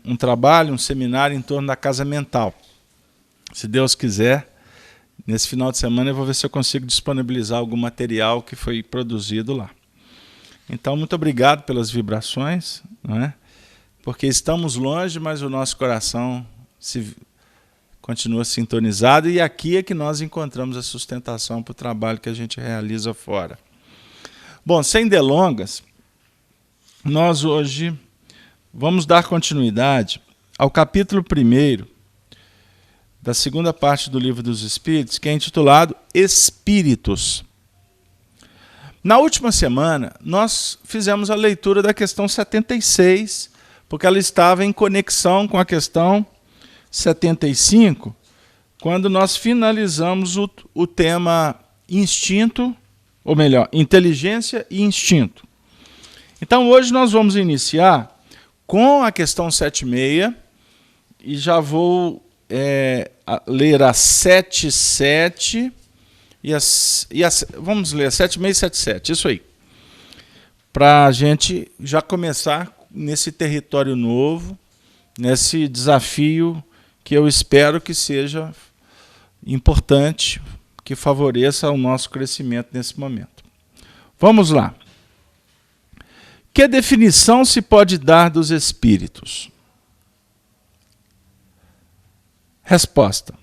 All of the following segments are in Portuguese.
um trabalho, um seminário em torno da casa mental. Se Deus quiser, nesse final de semana eu vou ver se eu consigo disponibilizar algum material que foi produzido lá. Então, muito obrigado pelas vibrações, não é? Porque estamos longe, mas o nosso coração continua sintonizado, e aqui é que nós encontramos a sustentação para o trabalho que a gente realiza fora. Bom, sem delongas, nós hoje vamos dar continuidade ao capítulo 1 da segunda parte do Livro dos Espíritos, que é intitulado Espíritos. Na última semana, nós fizemos a leitura da questão 76, porque ela estava em conexão com a questão 75, quando nós finalizamos o tema instinto, ou melhor, inteligência e instinto. Então, hoje nós vamos iniciar com a questão 76, e já vou ler a 77 vamos ler a 76 e 77, isso aí, para a gente já começar nesse território novo, nesse desafio que eu espero que seja importante, que favoreça o nosso crescimento nesse momento. Vamos lá. Que definição se pode dar dos espíritos? Resposta.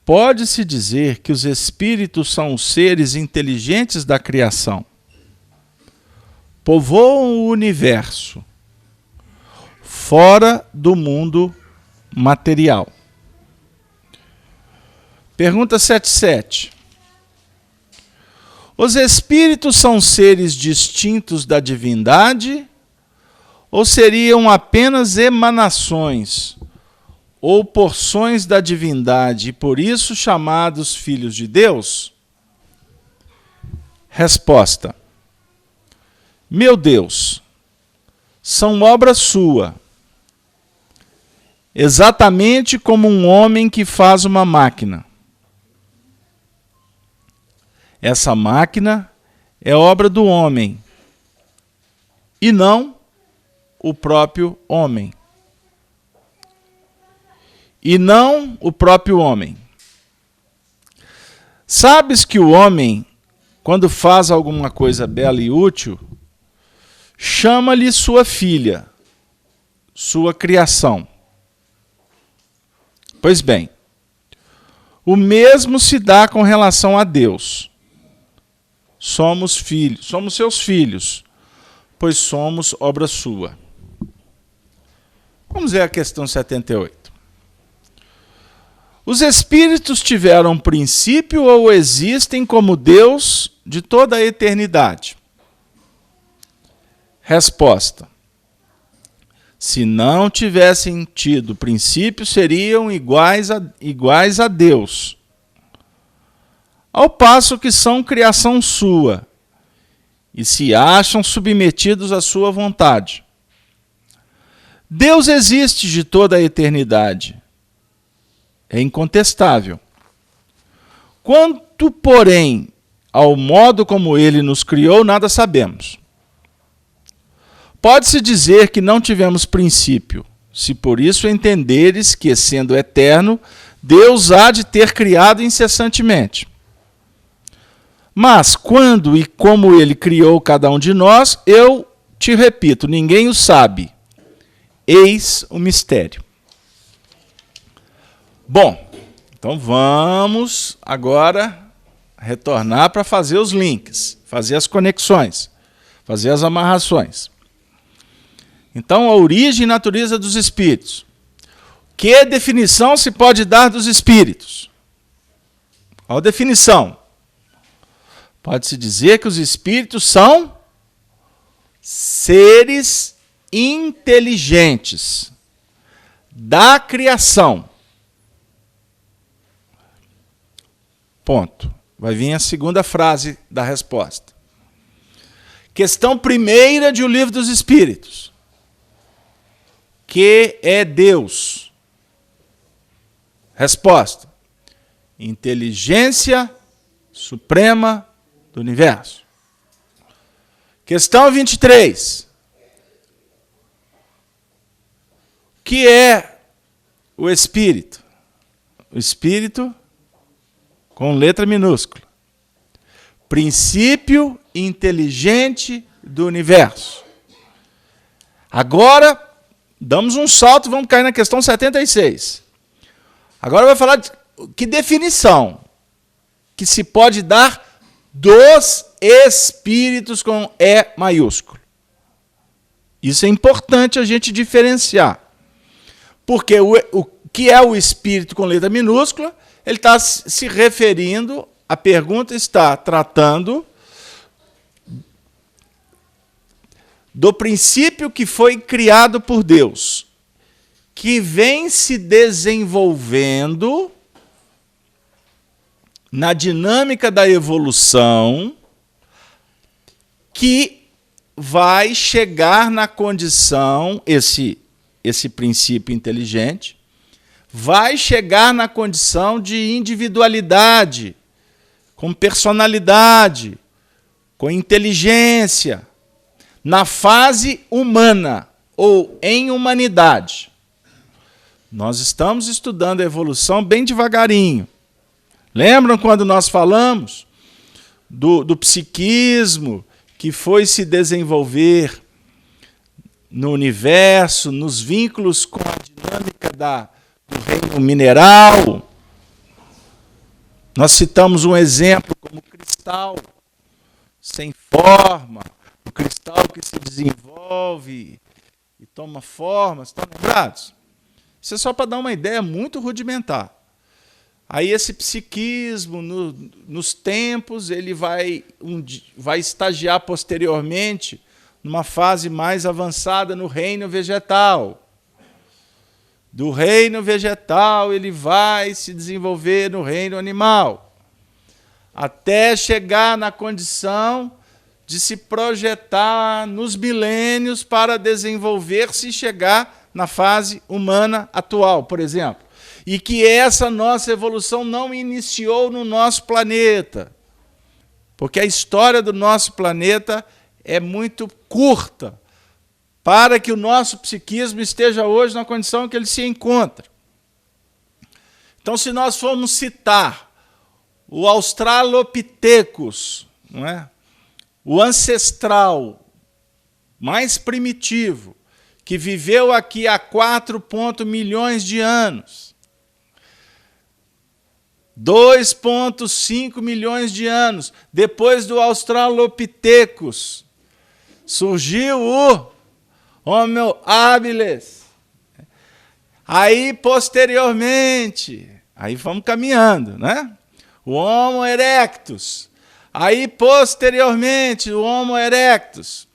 Pode-se dizer que os espíritos são os seres inteligentes da criação. Povoam o universo, fora do mundo material. Pergunta 77. Os espíritos são seres distintos da divindade ou seriam apenas emanações ou porções da divindade e por isso chamados filhos de Deus? Resposta. Meu Deus, são obra sua, exatamente como um homem que faz uma máquina. Essa máquina é obra do homem, e não o próprio homem. E não o próprio homem. Sabes que o homem, quando faz alguma coisa bela e útil, chama-lhe sua filha, sua criação. Pois bem, o mesmo se dá com relação a Deus. Somos filhos, somos seus filhos, pois somos obra sua. Vamos ver a questão 78. Os espíritos tiveram princípio ou existem como Deus de toda a eternidade? Resposta. Se não tivessem tido princípio, seriam iguais a Deus, ao passo que são criação sua, e se acham submetidos à sua vontade. Deus existe de toda a eternidade. É incontestável. Quanto, porém, ao modo como ele nos criou, nada sabemos. Pode-se dizer que não tivemos princípio, se por isso entenderes que, sendo eterno, Deus há de ter criado incessantemente. Mas, quando e como ele criou cada um de nós, eu te repito, ninguém o sabe. Eis o mistério. Bom, então vamos agora retornar para fazer os links, fazer as conexões, fazer as amarrações. Então, a origem e natureza dos espíritos. Que definição se pode dar dos espíritos? Qual a definição? Pode-se dizer que os espíritos são seres inteligentes da criação. Ponto. Vai vir a segunda frase da resposta. Questão primeira de O Livro dos Espíritos. Que é Deus? Resposta. Inteligência suprema do universo. Questão 23. que é o Espírito? O Espírito com letra minúscula. Princípio inteligente do universo. Agora, damos um salto e vamos cair na questão 76. Agora vai falar de que definição que se pode dar dos espíritos com E maiúsculo. Isso é importante a gente diferenciar. Porque o que é o espírito com letra minúscula, ele está se referindo, a pergunta está tratando do princípio que foi criado por Deus, que vem se desenvolvendo na dinâmica da evolução, que vai chegar na condição, esse princípio inteligente, vai chegar na condição de individualidade, com personalidade, com inteligência, na fase humana ou em humanidade. Nós estamos estudando a evolução bem devagarinho. Lembram quando nós falamos do psiquismo que foi se desenvolver no universo, nos vínculos com a dinâmica do reino mineral? Nós citamos um exemplo como o cristal sem forma, o cristal que se desenvolve e toma forma. Estão lembrados? Isso é só para dar uma ideia muito rudimentar. Aí esse psiquismo, nos tempos, ele vai estagiar posteriormente numa fase mais avançada no reino vegetal. Do reino vegetal, ele vai se desenvolver no reino animal, até chegar na condição de se projetar nos milênios para desenvolver-se e chegar na fase humana atual, por exemplo. E que essa nossa evolução não iniciou no nosso planeta, porque a história do nosso planeta é muito curta para que o nosso psiquismo esteja hoje na condição que ele se encontra. Então, se nós formos citar o Australopithecus, não é? O ancestral mais primitivo, que viveu aqui há 4 milhões de anos, 2,5 milhões de anos, depois do Australopithecus, surgiu o Homo habilis. Aí, posteriormente, aí vamos caminhando, né? O Homo erectus. Aí, posteriormente, o Homo erectus.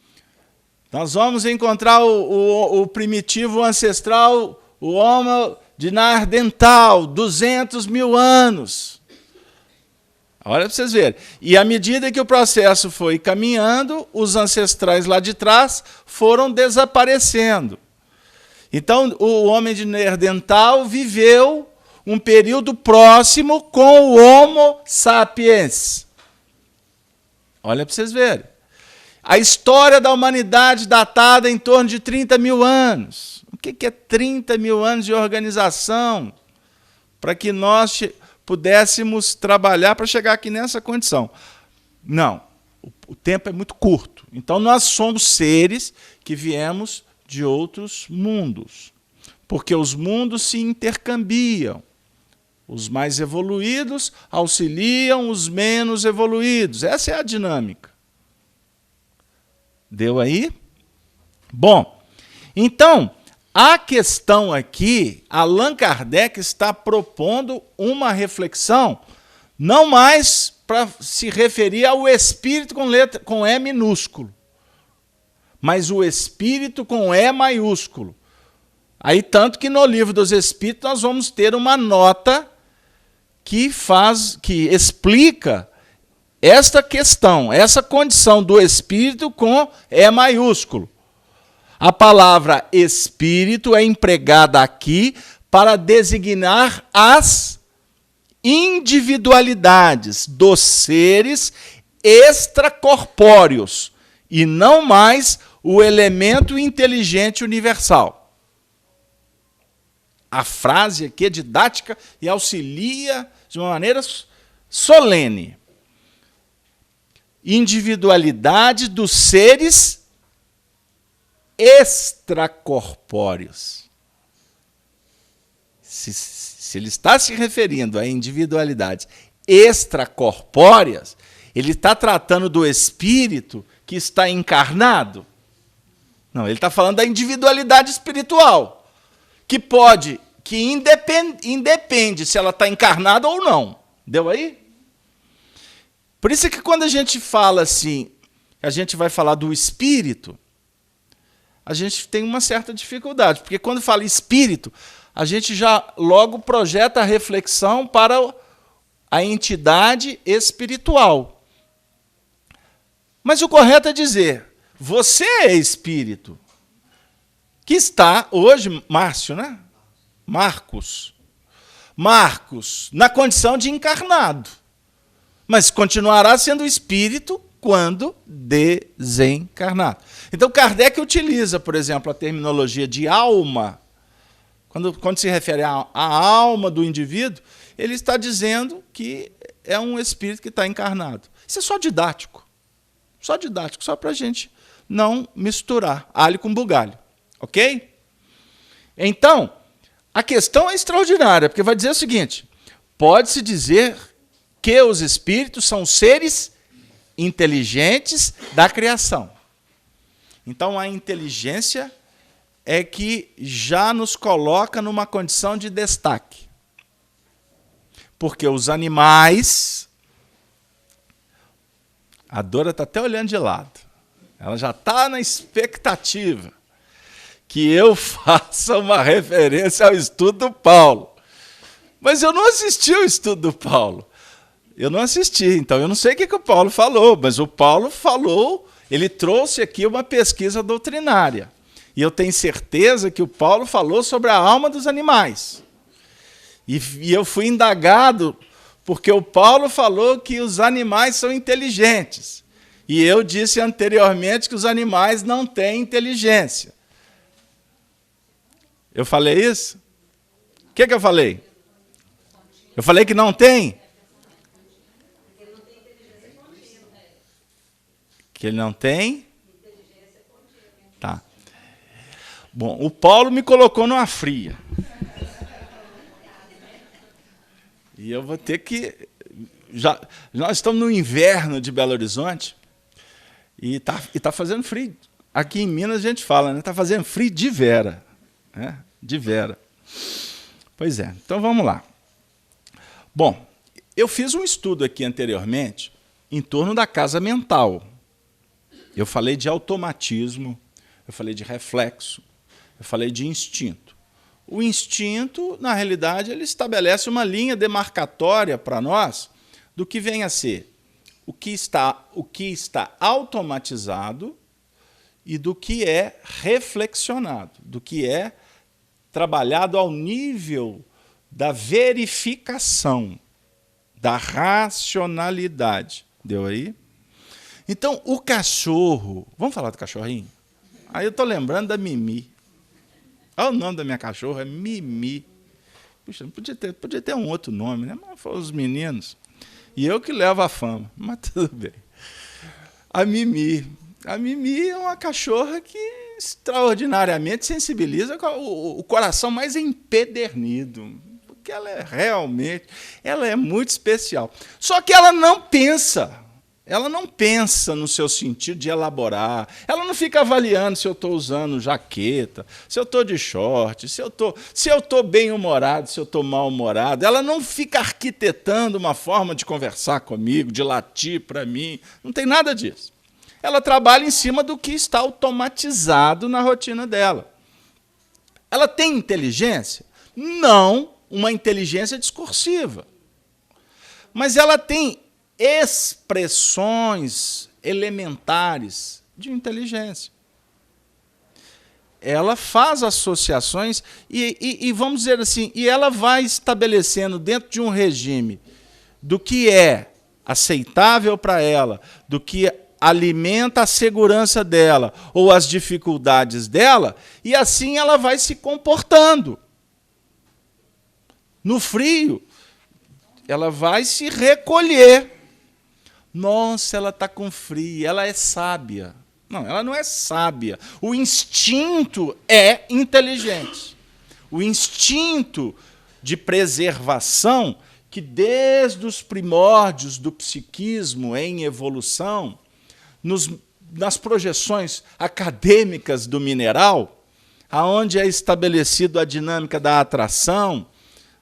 Nós vamos encontrar o primitivo ancestral, o Homo de Neandertal, 200 mil anos. Olha para vocês verem. E à medida que o processo foi caminhando, os ancestrais lá de trás foram desaparecendo. Então, o homem de Neandertal viveu um período próximo com o Homo sapiens. Olha para vocês verem. A história da humanidade datada em torno de 30 mil anos. O que é 30 mil anos de organização para que nós pudéssemos trabalhar para chegar aqui nessa condição? Não, o tempo é muito curto. Então, nós somos seres que viemos de outros mundos, porque os mundos se intercambiam. Os mais evoluídos auxiliam os menos evoluídos. Essa é a dinâmica. Deu aí? Bom, então, a questão aqui, Allan Kardec está propondo uma reflexão, não mais para se referir ao espírito com E minúsculo, mas o espírito com E maiúsculo. Aí, tanto que no Livro dos Espíritos nós vamos ter uma nota que explica esta questão, essa condição do espírito com E maiúsculo. A palavra espírito é empregada aqui para designar as individualidades dos seres extracorpóreos e não mais o elemento inteligente universal. A frase aqui é didática e auxilia de uma maneira solene. Individualidade dos seres extracorpóreos. Se ele está se referindo a individualidades extracorpóreas, ele está tratando do espírito que está encarnado? Não, ele está falando da individualidade espiritual, que independe se ela está encarnada ou não. Deu aí? Por isso é que quando a gente fala assim, a gente vai falar do espírito, a gente tem uma certa dificuldade, porque quando fala espírito, a gente já logo projeta a reflexão para a entidade espiritual. Mas o correto é dizer, você é espírito, que está hoje, Márcio, né? Marcos, na condição de encarnado, mas continuará sendo espírito quando desencarnado. Então, Kardec utiliza, por exemplo, a terminologia de alma. Quando se refere à alma do indivíduo, ele está dizendo que é um espírito que está encarnado. Isso é só didático. Só para a gente não misturar alho com bugalho. Ok? Então, a questão é extraordinária, porque vai dizer o seguinte, pode-se dizer que os espíritos são seres inteligentes da criação. Então, a inteligência é que já nos coloca numa condição de destaque. Porque os animais... A Dora está até olhando de lado. Ela já está na expectativa que eu faça uma referência ao estudo do Paulo. Mas eu não assisti ao estudo do Paulo. Eu não assisti, então eu não sei o que o Paulo falou, mas o Paulo falou, ele trouxe aqui uma pesquisa doutrinária. E eu tenho certeza que o Paulo falou sobre a alma dos animais. E eu fui indagado porque o Paulo falou que os animais são inteligentes. E eu disse anteriormente que os animais não têm inteligência. Eu falei isso? O que eu falei? Eu falei que não tem? Que ele não tem? Tá. Bom, o Paulo me colocou numa fria. E eu vou ter que... Nós estamos no inverno de Belo Horizonte e tá fazendo frio. Aqui em Minas a gente fala, né? Está fazendo frio de vera. Né? De vera. Pois é, então vamos lá. Bom, eu fiz um estudo aqui anteriormente em torno da casa mental. Eu falei de automatismo, eu falei de reflexo, eu falei de instinto. O instinto, na realidade, ele estabelece uma linha demarcatória para nós do que vem a ser o que está automatizado e do que é reflexionado, do que é trabalhado ao nível da verificação, da racionalidade. Deu aí? Então, o cachorro... Vamos falar do cachorrinho? Aí eu estou lembrando da Mimi. Olha o nome da minha cachorra, é Mimi. Puxa, podia ter um outro nome, né? Mas foram os meninos. E eu que levo a fama, mas tudo bem. A Mimi. A Mimi é uma cachorra que extraordinariamente sensibiliza o coração mais empedernido. Porque ela é muito especial. Só que ela não pensa. Ela não pensa no seu sentido de elaborar. Ela não fica avaliando se eu estou usando jaqueta, se eu estou de short, se eu estou bem-humorado, se eu estou mal-humorado. Ela não fica arquitetando uma forma de conversar comigo, de latir para mim. Não tem nada disso. Ela trabalha em cima do que está automatizado na rotina dela. Ela tem inteligência? Não uma inteligência discursiva. Mas ela tem expressões elementares de inteligência. Ela faz associações e vamos dizer assim, e ela vai estabelecendo dentro de um regime do que é aceitável para ela, do que alimenta a segurança dela ou as dificuldades dela, e assim ela vai se comportando. No frio, ela vai se recolher. Nossa, ela está com frio, ela é sábia. Não, ela não é sábia. O instinto é inteligente. O instinto de preservação, que desde os primórdios do psiquismo em evolução, nas projeções acadêmicas do mineral, aonde é estabelecido a dinâmica da atração,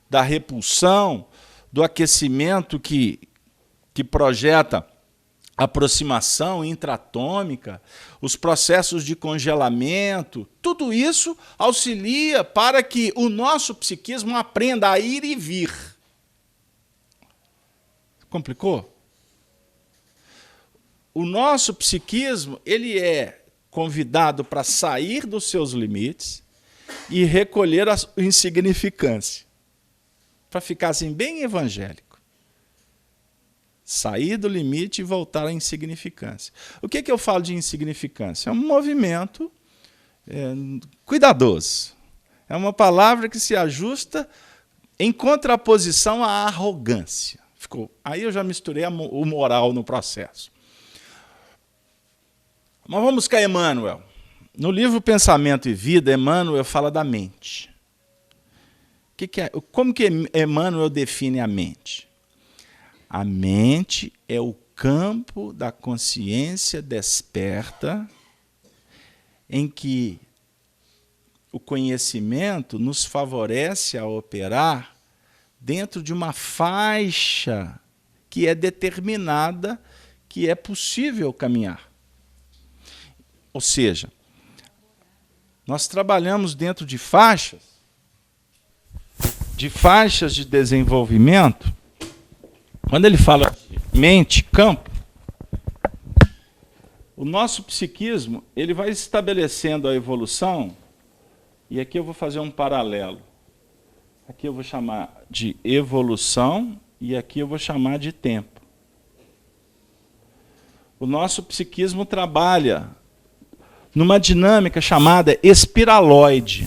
da repulsão, do aquecimento que projeta aproximação intratômica, os processos de congelamento, tudo isso auxilia para que o nosso psiquismo aprenda a ir e vir. Complicou? O nosso psiquismo, ele é convidado para sair dos seus limites e recolher a insignificância. Para ficar assim bem evangélico. Sair do limite e voltar à insignificância. O que eu falo de insignificância? É um movimento cuidadoso. É uma palavra que se ajusta em contraposição à arrogância. Aí eu já misturei o moral no processo. Mas vamos buscar Emmanuel. No livro Pensamento e Vida, Emmanuel fala da mente. Como que Emmanuel define a mente? A mente é o campo da consciência desperta em que o conhecimento nos favorece a operar dentro de uma faixa que é determinada, que é possível caminhar. Ou seja, nós trabalhamos dentro de faixas de desenvolvimento. Quando ele fala de mente, campo, o nosso psiquismo ele vai estabelecendo a evolução, e aqui eu vou fazer um paralelo. Aqui eu vou chamar de evolução e aqui eu vou chamar de tempo. O nosso psiquismo trabalha numa dinâmica chamada espiraloide.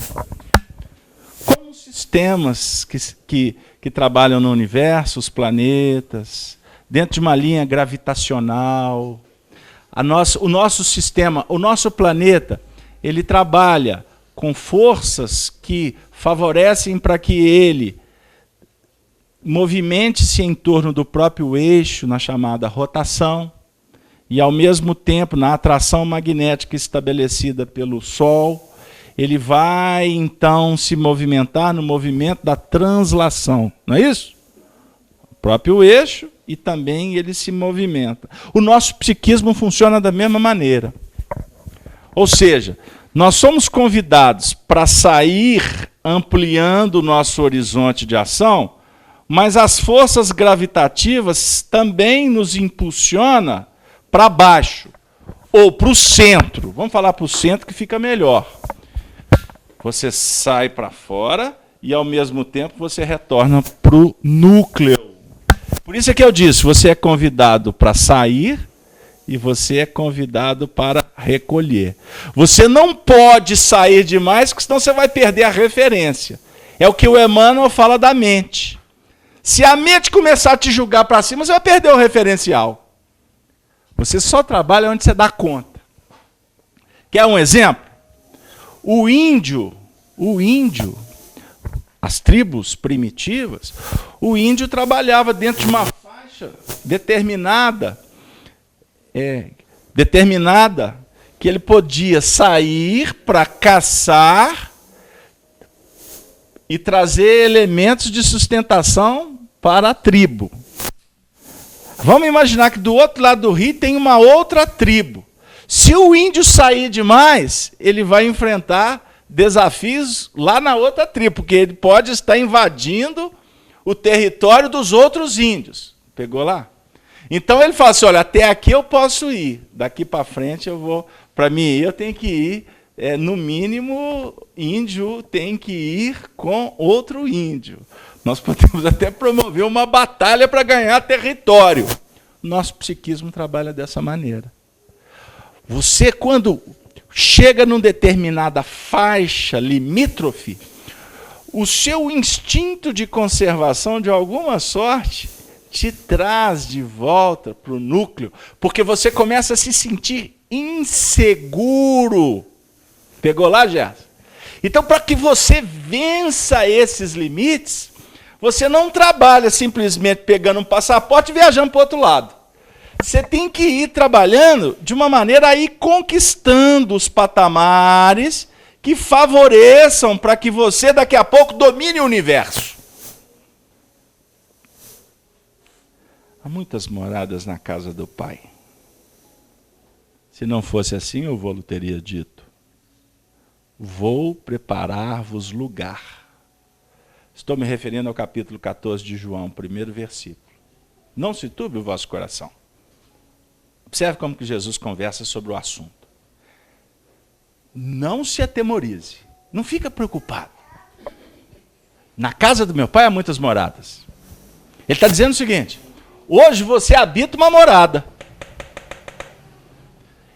Como sistemas que trabalham no universo, os planetas, dentro de uma linha gravitacional. O nosso sistema, o nosso planeta, ele trabalha com forças que favorecem para que ele movimente-se em torno do próprio eixo, na chamada rotação, e, ao mesmo tempo, na atração magnética estabelecida pelo Sol, ele vai, então, se movimentar no movimento da translação. Não é isso? O próprio eixo e também ele se movimenta. O nosso psiquismo funciona da mesma maneira. Ou seja, nós somos convidados para sair ampliando o nosso horizonte de ação, mas as forças gravitativas também nos impulsionam para baixo ou para o centro. Vamos falar para o centro que fica melhor. Você sai para fora e, ao mesmo tempo, você retorna para o núcleo. Por isso é que eu disse, você é convidado para sair e você é convidado para recolher. Você não pode sair demais, porque senão você vai perder a referência. É o que o Emmanuel fala da mente. Se a mente começar a te julgar para cima, você vai perder o referencial. Você só trabalha onde você dá conta. Quer um exemplo? O índio, as tribos primitivas, o índio trabalhava dentro de uma faixa determinada, que ele podia sair para caçar e trazer elementos de sustentação para a tribo. Vamos imaginar que do outro lado do rio tem uma outra tribo. Se o índio sair demais, ele vai enfrentar desafios lá na outra tribo, porque ele pode estar invadindo o território dos outros índios. Pegou lá? Então ele fala assim, olha, até aqui eu posso ir, daqui para frente eu vou, para mim ir, eu tenho que ir, no mínimo, índio tem que ir com outro índio. Nós podemos até promover uma batalha para ganhar território. Nosso psiquismo trabalha dessa maneira. Você, quando chega numa determinada faixa limítrofe, o seu instinto de conservação, de alguma sorte, te traz de volta para o núcleo, porque você começa a se sentir inseguro. Pegou lá, Gerson? Então, para que você vença esses limites, você não trabalha simplesmente pegando um passaporte e viajando para o outro lado. Você tem que ir trabalhando de uma maneira a ir conquistando os patamares que favoreçam para que você, daqui a pouco, domine o universo. Há muitas moradas na casa do Pai. Se não fosse assim, o vô teria dito: vou preparar-vos lugar. Estou me referindo ao capítulo 14 de João, primeiro versículo. Não se turbe o vosso coração. Observe como que Jesus conversa sobre o assunto. Não se atemorize. Não fica preocupado. Na casa do meu Pai há muitas moradas. Ele está dizendo o seguinte: hoje você habita uma morada.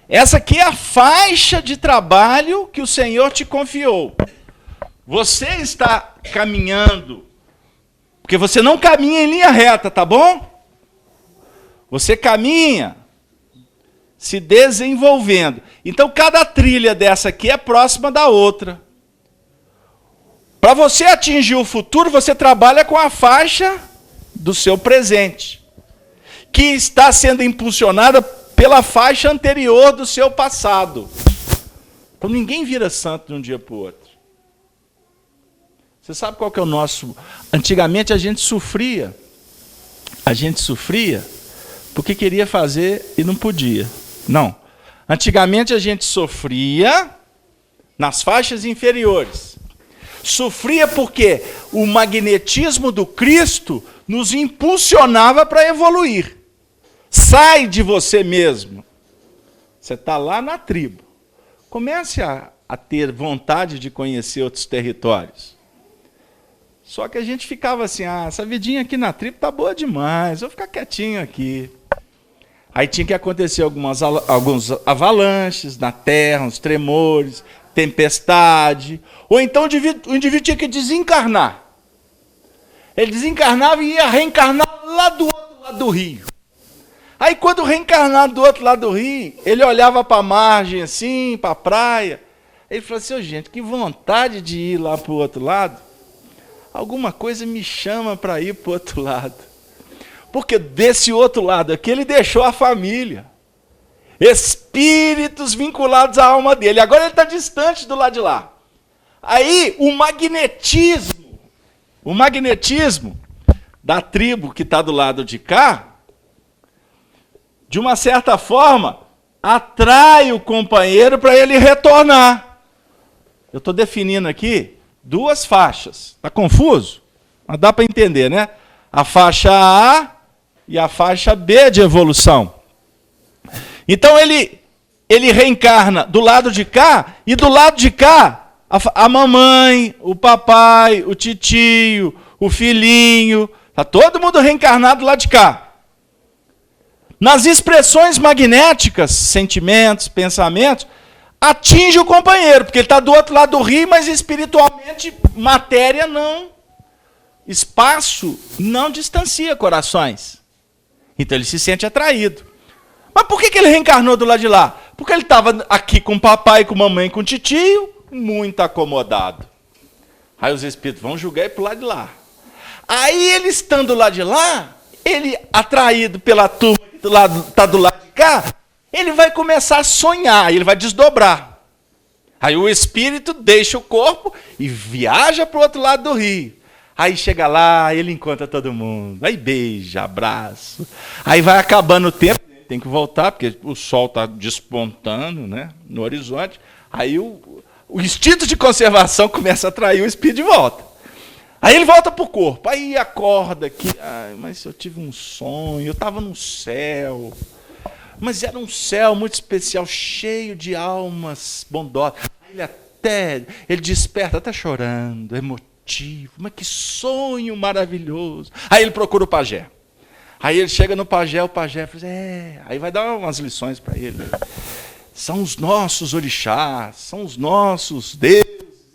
Essa aqui é a faixa de trabalho que o Senhor te confiou. Você está caminhando, porque você não caminha em linha reta, tá bom? Você caminha se desenvolvendo. Então, cada trilha dessa aqui é próxima da outra. Para você atingir o futuro, você trabalha com a faixa do seu presente, que está sendo impulsionada pela faixa anterior do seu passado. Então, ninguém vira santo de um dia para o outro. Você sabe qual que é o nosso... Antigamente a gente sofria. A gente sofria porque queria fazer e não podia. Não. Antigamente a gente sofria nas faixas inferiores. Sofria porque o magnetismo do Cristo nos impulsionava para evoluir. Sai de você mesmo. Você está lá na tribo. Comece a ter vontade de conhecer outros territórios. Só que a gente ficava assim: essa vidinha aqui na tribo tá boa demais, vou ficar quietinho aqui. Aí tinha que acontecer alguns avalanches na terra, uns tremores, tempestade. Ou então o indivíduo tinha que desencarnar. Ele desencarnava e ia reencarnar lá do outro lado do rio. Aí quando reencarnava do outro lado do rio, ele olhava para a margem assim, para a praia. Ele falou assim: gente, que vontade de ir lá para o outro lado. Alguma coisa me chama para ir para o outro lado. Porque desse outro lado aqui ele deixou a família. Espíritos vinculados à alma dele. Agora ele está distante do lado de lá. Aí o magnetismo da tribo que está do lado de cá, de uma certa forma, atrai o companheiro para ele retornar. Eu estou definindo aqui duas faixas. Está confuso? Mas dá para entender, né? A faixa A e a faixa B de evolução. Então ele reencarna do lado de cá, e do lado de cá, a mamãe, o papai, o titio, o filhinho, está todo mundo reencarnado lá de cá. Nas expressões magnéticas, sentimentos, pensamentos, atinge o companheiro, porque ele está do outro lado do rio, mas espiritualmente, matéria não, espaço não distancia corações. Então ele se sente atraído. Mas por que ele reencarnou do lado de lá? Porque ele estava aqui com o papai, com a mamãe, com o titio, muito acomodado. Aí os espíritos vão julgar e para o lado de lá. Aí ele estando lá de lá, ele atraído pela turma que está do lado de cá, ele vai começar a sonhar, ele vai desdobrar. Aí o espírito deixa o corpo e viaja para o outro lado do rio. Aí chega lá, ele encontra todo mundo. Aí beija, abraço. Aí vai acabando o tempo, tem que voltar, porque o sol está despontando, né, no horizonte. Aí o instinto de conservação começa a atrair o espírito de volta. Aí ele volta para o corpo. Aí acorda aqui. Mas eu tive um sonho, eu estava no céu. Mas era um céu muito especial, cheio de almas bondosas. Aí ele desperta até chorando, emotivo. Mas que sonho maravilhoso. Aí ele procura o pajé. Aí ele chega no pajé, o pajé fala assim, aí vai dar umas lições para ele. São os nossos orixás, são os nossos deuses,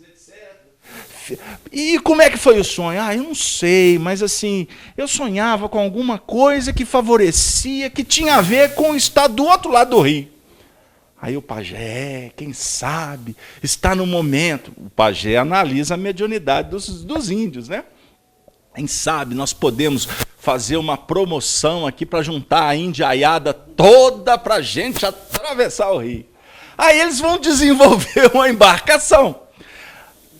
etc. E como é que foi o sonho? Eu não sei, mas assim, eu sonhava com alguma coisa que favorecia, que tinha a ver com estar do outro lado do rio. Aí o pajé, quem sabe, está no momento. O pajé analisa a mediunidade dos índios, né? Quem sabe nós podemos fazer uma promoção aqui para juntar a indiaiada toda para a gente atravessar o rio. Aí eles vão desenvolver uma embarcação.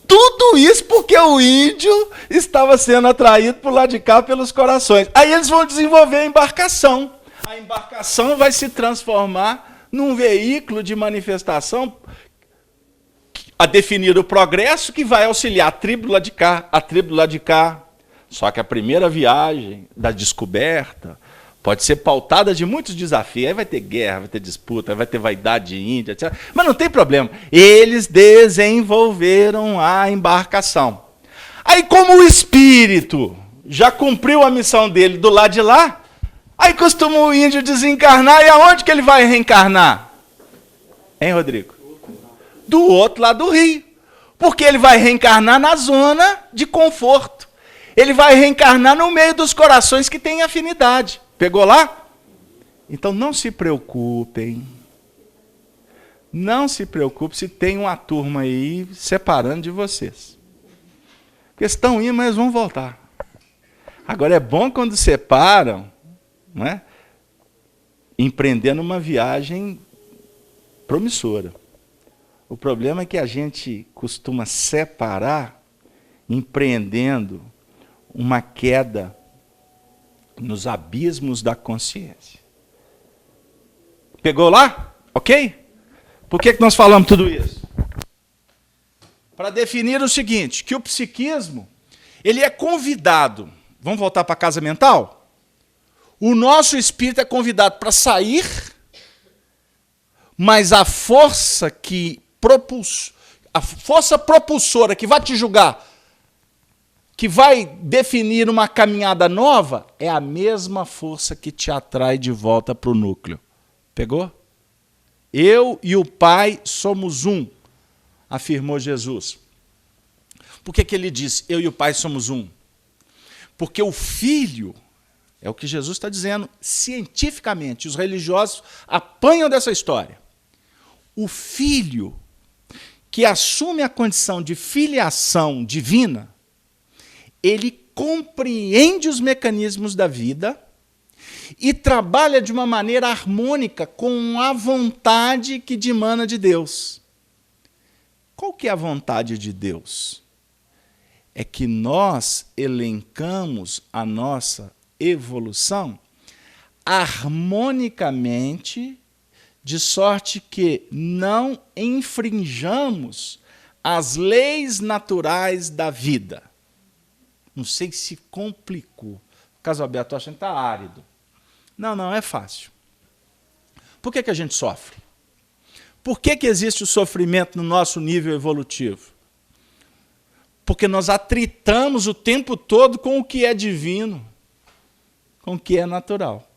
Tudo isso porque o índio estava sendo atraído por lá de cá pelos corações. Aí eles vão desenvolver a embarcação. A embarcação vai se transformar num veículo de manifestação a definir o progresso que vai auxiliar a tribo lá de cá, a tribo lá de cá. Só que a primeira viagem da descoberta pode ser pautada de muitos desafios. Aí vai ter guerra, vai ter disputa, vai ter vaidade de Índia, etc. Mas não tem problema. Eles desenvolveram a embarcação. Aí, como o espírito já cumpriu a missão dele do lado de lá, aí costuma o índio desencarnar. E aonde que ele vai reencarnar? Hein, Rodrigo? Do outro lado do rio. Porque ele vai reencarnar na zona de conforto. Ele vai reencarnar no meio dos corações que têm afinidade. Pegou lá? Então não se preocupem. Não se preocupe se tem uma turma aí separando de vocês. Porque estão indo, mas vão voltar. Agora é bom quando separam, não é? Empreendendo uma viagem promissora. O problema é que a gente costuma separar empreendendo uma queda nos abismos da consciência. Pegou lá? Ok? Por que nós falamos tudo isso? Para definir o seguinte, que o psiquismo, ele é convidado, vamos voltar para a casa mental? O nosso espírito é convidado para sair, mas a força a força propulsora que vai te julgar, que vai definir uma caminhada nova, é a mesma força que te atrai de volta para o núcleo. Pegou? Eu e o Pai somos um, afirmou Jesus. Por que ele disse, eu e o Pai somos um? Porque o Filho, é o que Jesus está dizendo, cientificamente, os religiosos apanham dessa história. O Filho, que assume a condição de filiação divina, ele compreende os mecanismos da vida e trabalha de uma maneira harmônica com a vontade que dimana de Deus. Qual que é a vontade de Deus? É que nós elencamos a nossa evolução harmonicamente, de sorte que não infringamos as leis naturais da vida. Não sei se complicou. O caso Alberto, estou achando que está árido. Não, é fácil. Por que a gente sofre? Por que existe o sofrimento no nosso nível evolutivo? Porque nós atritamos o tempo todo com o que é divino, com o que é natural.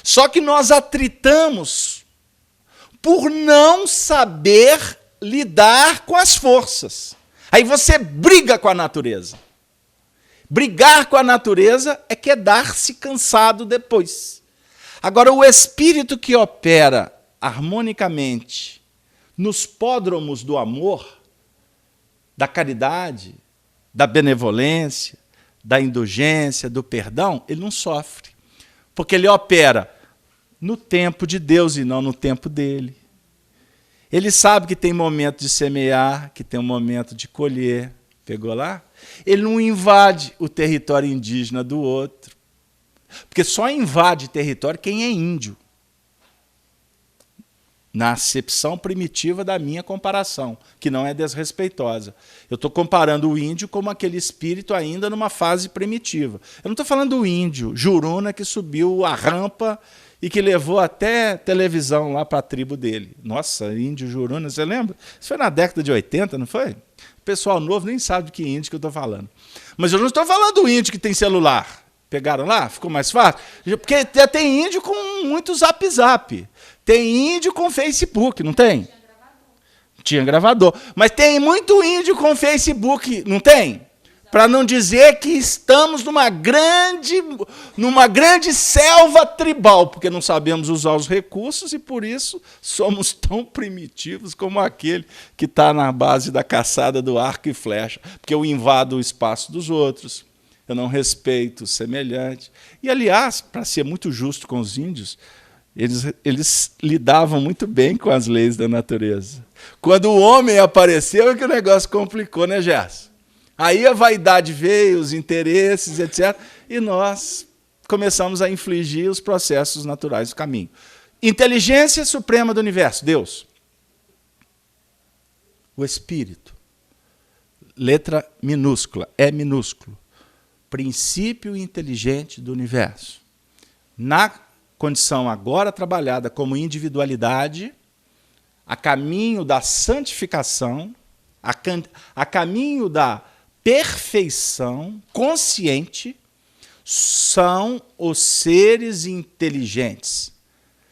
Só que nós atritamos por não saber lidar com as forças. Aí você briga com a natureza. Brigar com a natureza é quedar-se cansado depois. Agora, o espírito que opera harmonicamente nos pódromos do amor, da caridade, da benevolência, da indulgência, do perdão, ele não sofre. Porque ele opera no tempo de Deus e não no tempo dele. Ele sabe que tem momento de semear, que tem um momento de colher. Pegou lá? Ele não invade o território indígena do outro. Porque só invade território quem é índio. Na acepção primitiva da minha comparação, que não é desrespeitosa. Eu estou comparando o índio como aquele espírito ainda numa fase primitiva. Eu não estou falando do índio Juruna que subiu a rampa e que levou até televisão lá para a tribo dele. Nossa, índio Juruna, você lembra? Isso foi na década de 80, não foi? O pessoal novo nem sabe de que índio que eu estou falando. Mas eu não estou falando do índio que tem celular. Pegaram lá? Ficou mais fácil? Porque tem índio com muito zap-zap. Tem índio com Facebook, não tem? Tinha gravador. Mas tem muito índio com Facebook, não tem? Para não dizer que estamos numa grande selva tribal, porque não sabemos usar os recursos e, por isso, somos tão primitivos como aquele que está na base da caçada do arco e flecha, porque eu invado o espaço dos outros, eu não respeito o semelhante. E, aliás, para ser muito justo com os índios, eles lidavam muito bem com as leis da natureza. Quando o homem apareceu é que o negócio complicou, né, Gerson? Aí a vaidade veio, os interesses, etc. E nós começamos a infligir os processos naturais do caminho. Inteligência suprema do universo, Deus. O Espírito. Letra minúscula, é minúsculo. Princípio inteligente do universo. Na condição agora trabalhada como individualidade, a caminho da santificação, a caminho da perfeição consciente, são os seres inteligentes,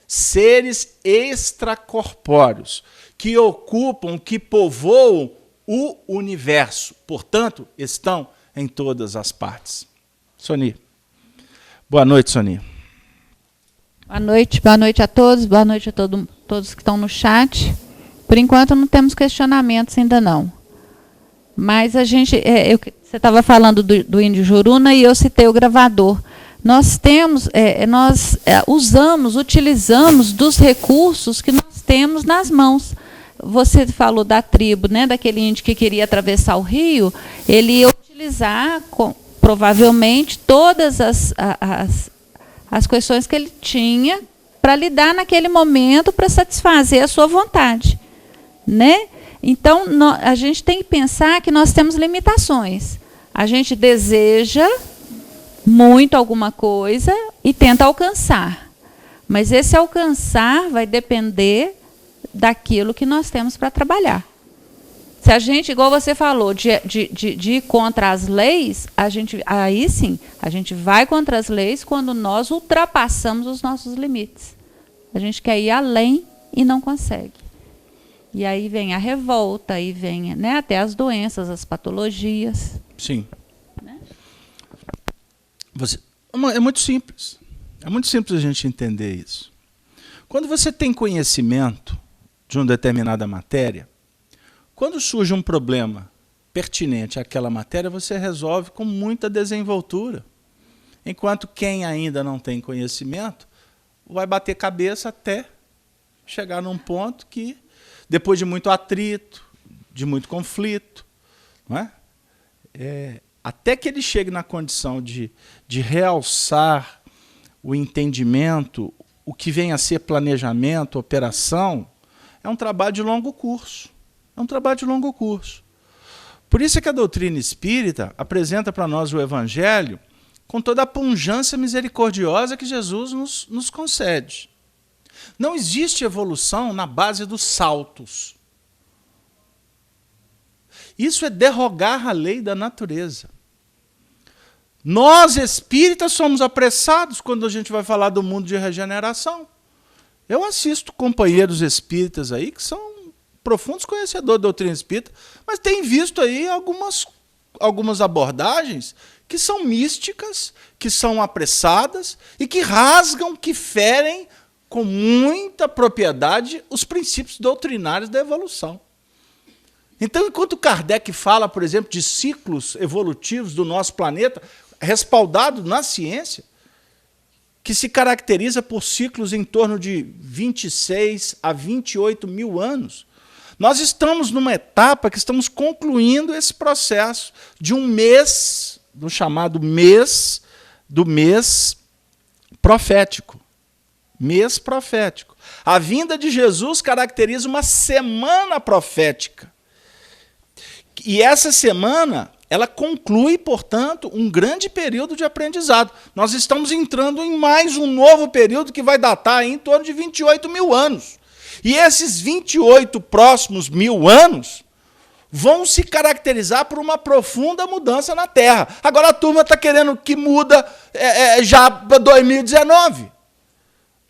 seres extracorpóreos, que ocupam, que povoam o universo. Portanto, estão em todas as partes. Soni. Boa noite, Soni. Boa noite a todos, boa noite a todos que estão no chat. Por enquanto não temos questionamentos ainda não. Mas a gente, você estava falando do índio Juruna e eu citei o gravador. Nós utilizamos dos recursos que nós temos nas mãos. Você falou da tribo, né, daquele índio que queria atravessar o rio, ele ia utilizar provavelmente todas as questões que ele tinha para lidar naquele momento para satisfazer a sua vontade, né? Então, a gente tem que pensar que nós temos limitações. A gente deseja muito alguma coisa e tenta alcançar. Mas esse alcançar vai depender daquilo que nós temos para trabalhar. Se a gente, igual você falou, de ir contra as leis, aí sim, a gente vai contra as leis quando nós ultrapassamos os nossos limites. A gente quer ir além e não consegue. E aí vem a revolta, aí vem, né, até as doenças, as patologias. Sim. Né? É muito simples. É muito simples a gente entender isso. Quando você tem conhecimento de uma determinada matéria, quando surge um problema pertinente àquela matéria, você resolve com muita desenvoltura. Enquanto quem ainda não tem conhecimento vai bater cabeça até chegar num ponto que, depois de muito atrito, de muito conflito, não é? Até que ele chegue na condição de realçar o entendimento, o que vem a ser planejamento, operação, é um trabalho de longo curso. É um trabalho de longo curso. Por isso é que a doutrina espírita apresenta para nós o Evangelho com toda a pungência misericordiosa que Jesus nos concede. Não existe evolução na base dos saltos. Isso é derrogar a lei da natureza. Nós, espíritas, somos apressados quando a gente vai falar do mundo de regeneração. Eu assisto companheiros espíritas aí que são profundos conhecedores da doutrina espírita, mas têm visto aí algumas abordagens que são místicas, que são apressadas e que rasgam, que ferem com muita propriedade os princípios doutrinários da evolução. Então, enquanto Kardec fala, por exemplo, de ciclos evolutivos do nosso planeta, respaldado na ciência, que se caracteriza por ciclos em torno de 26 a 28 mil anos, nós estamos numa etapa que estamos concluindo esse processo de um mês, do chamado mês profético. Mês profético. A vinda de Jesus caracteriza uma semana profética. E essa semana, ela conclui, portanto, um grande período de aprendizado. Nós estamos entrando em mais um novo período que vai datar aí em torno de 28 mil anos. E esses 28 próximos mil anos vão se caracterizar por uma profunda mudança na Terra. Agora a turma está querendo que muda já para 2019.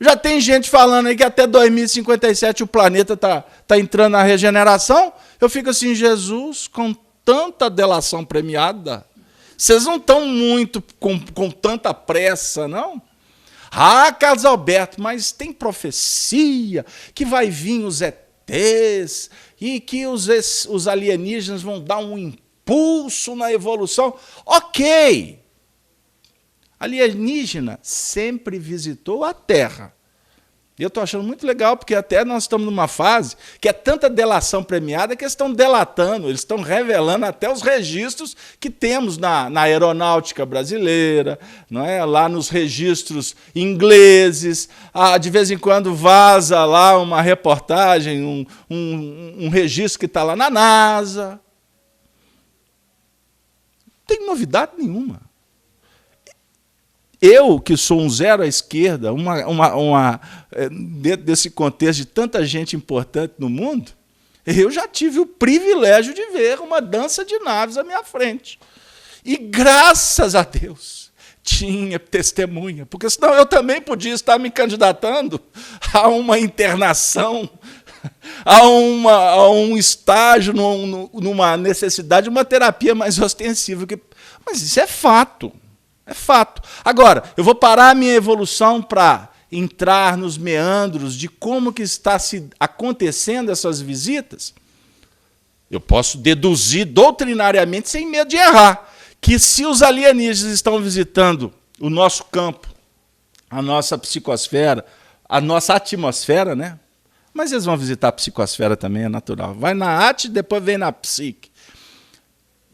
Já tem gente falando aí que até 2057 o planeta tá entrando na regeneração. Eu fico assim, Jesus, com tanta delação premiada, vocês não estão muito com tanta pressa, não? Ah, Carlos Alberto, mas tem profecia que vai vir os ETs e que os alienígenas vão dar um impulso na evolução. Ok! Alienígena sempre visitou a Terra. E eu estou achando muito legal, porque até nós estamos numa fase que é tanta delação premiada que eles estão delatando, eles estão revelando até os registros que temos na aeronáutica brasileira, não é? Lá nos registros ingleses. De vez em quando vaza lá uma reportagem, um registro que está lá na NASA. Não tem novidade nenhuma. Eu, que sou um zero à esquerda, dentro desse contexto de tanta gente importante no mundo, eu já tive o privilégio de ver uma dança de naves à minha frente. E, graças a Deus, tinha testemunha, porque senão eu também podia estar me candidatando a uma internação, a um estágio, numa necessidade de uma terapia mais ostensiva. Mas isso é fato. É fato. Agora, eu vou parar a minha evolução para entrar nos meandros de como que está se acontecendo essas visitas. Eu posso deduzir doutrinariamente, sem medo de errar, que se os alienígenas estão visitando o nosso campo, a nossa psicosfera, a nossa atmosfera, né? Mas eles vão visitar a psicosfera também, é natural. Vai na ate, depois vem na psique.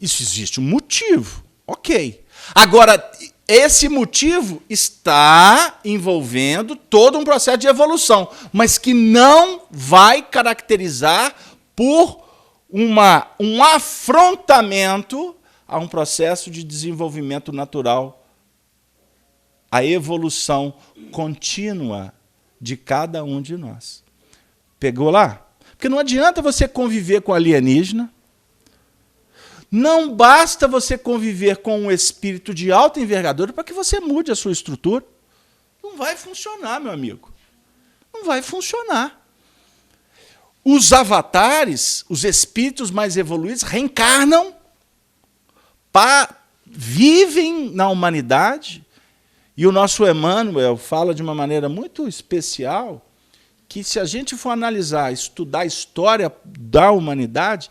Isso existe um motivo. Ok. Agora, esse motivo está envolvendo todo um processo de evolução, mas que não vai caracterizar por um afrontamento a um processo de desenvolvimento natural, a evolução contínua de cada um de nós. Pegou lá? Porque não adianta você conviver com alienígena, não basta você conviver com um espírito de alta envergadura para que você mude a sua estrutura. Não vai funcionar, meu amigo. Não vai funcionar. Os avatares, os espíritos mais evoluídos, reencarnam, vivem na humanidade. E o nosso Emmanuel fala de uma maneira muito especial que, se a gente for analisar, estudar a história da humanidade,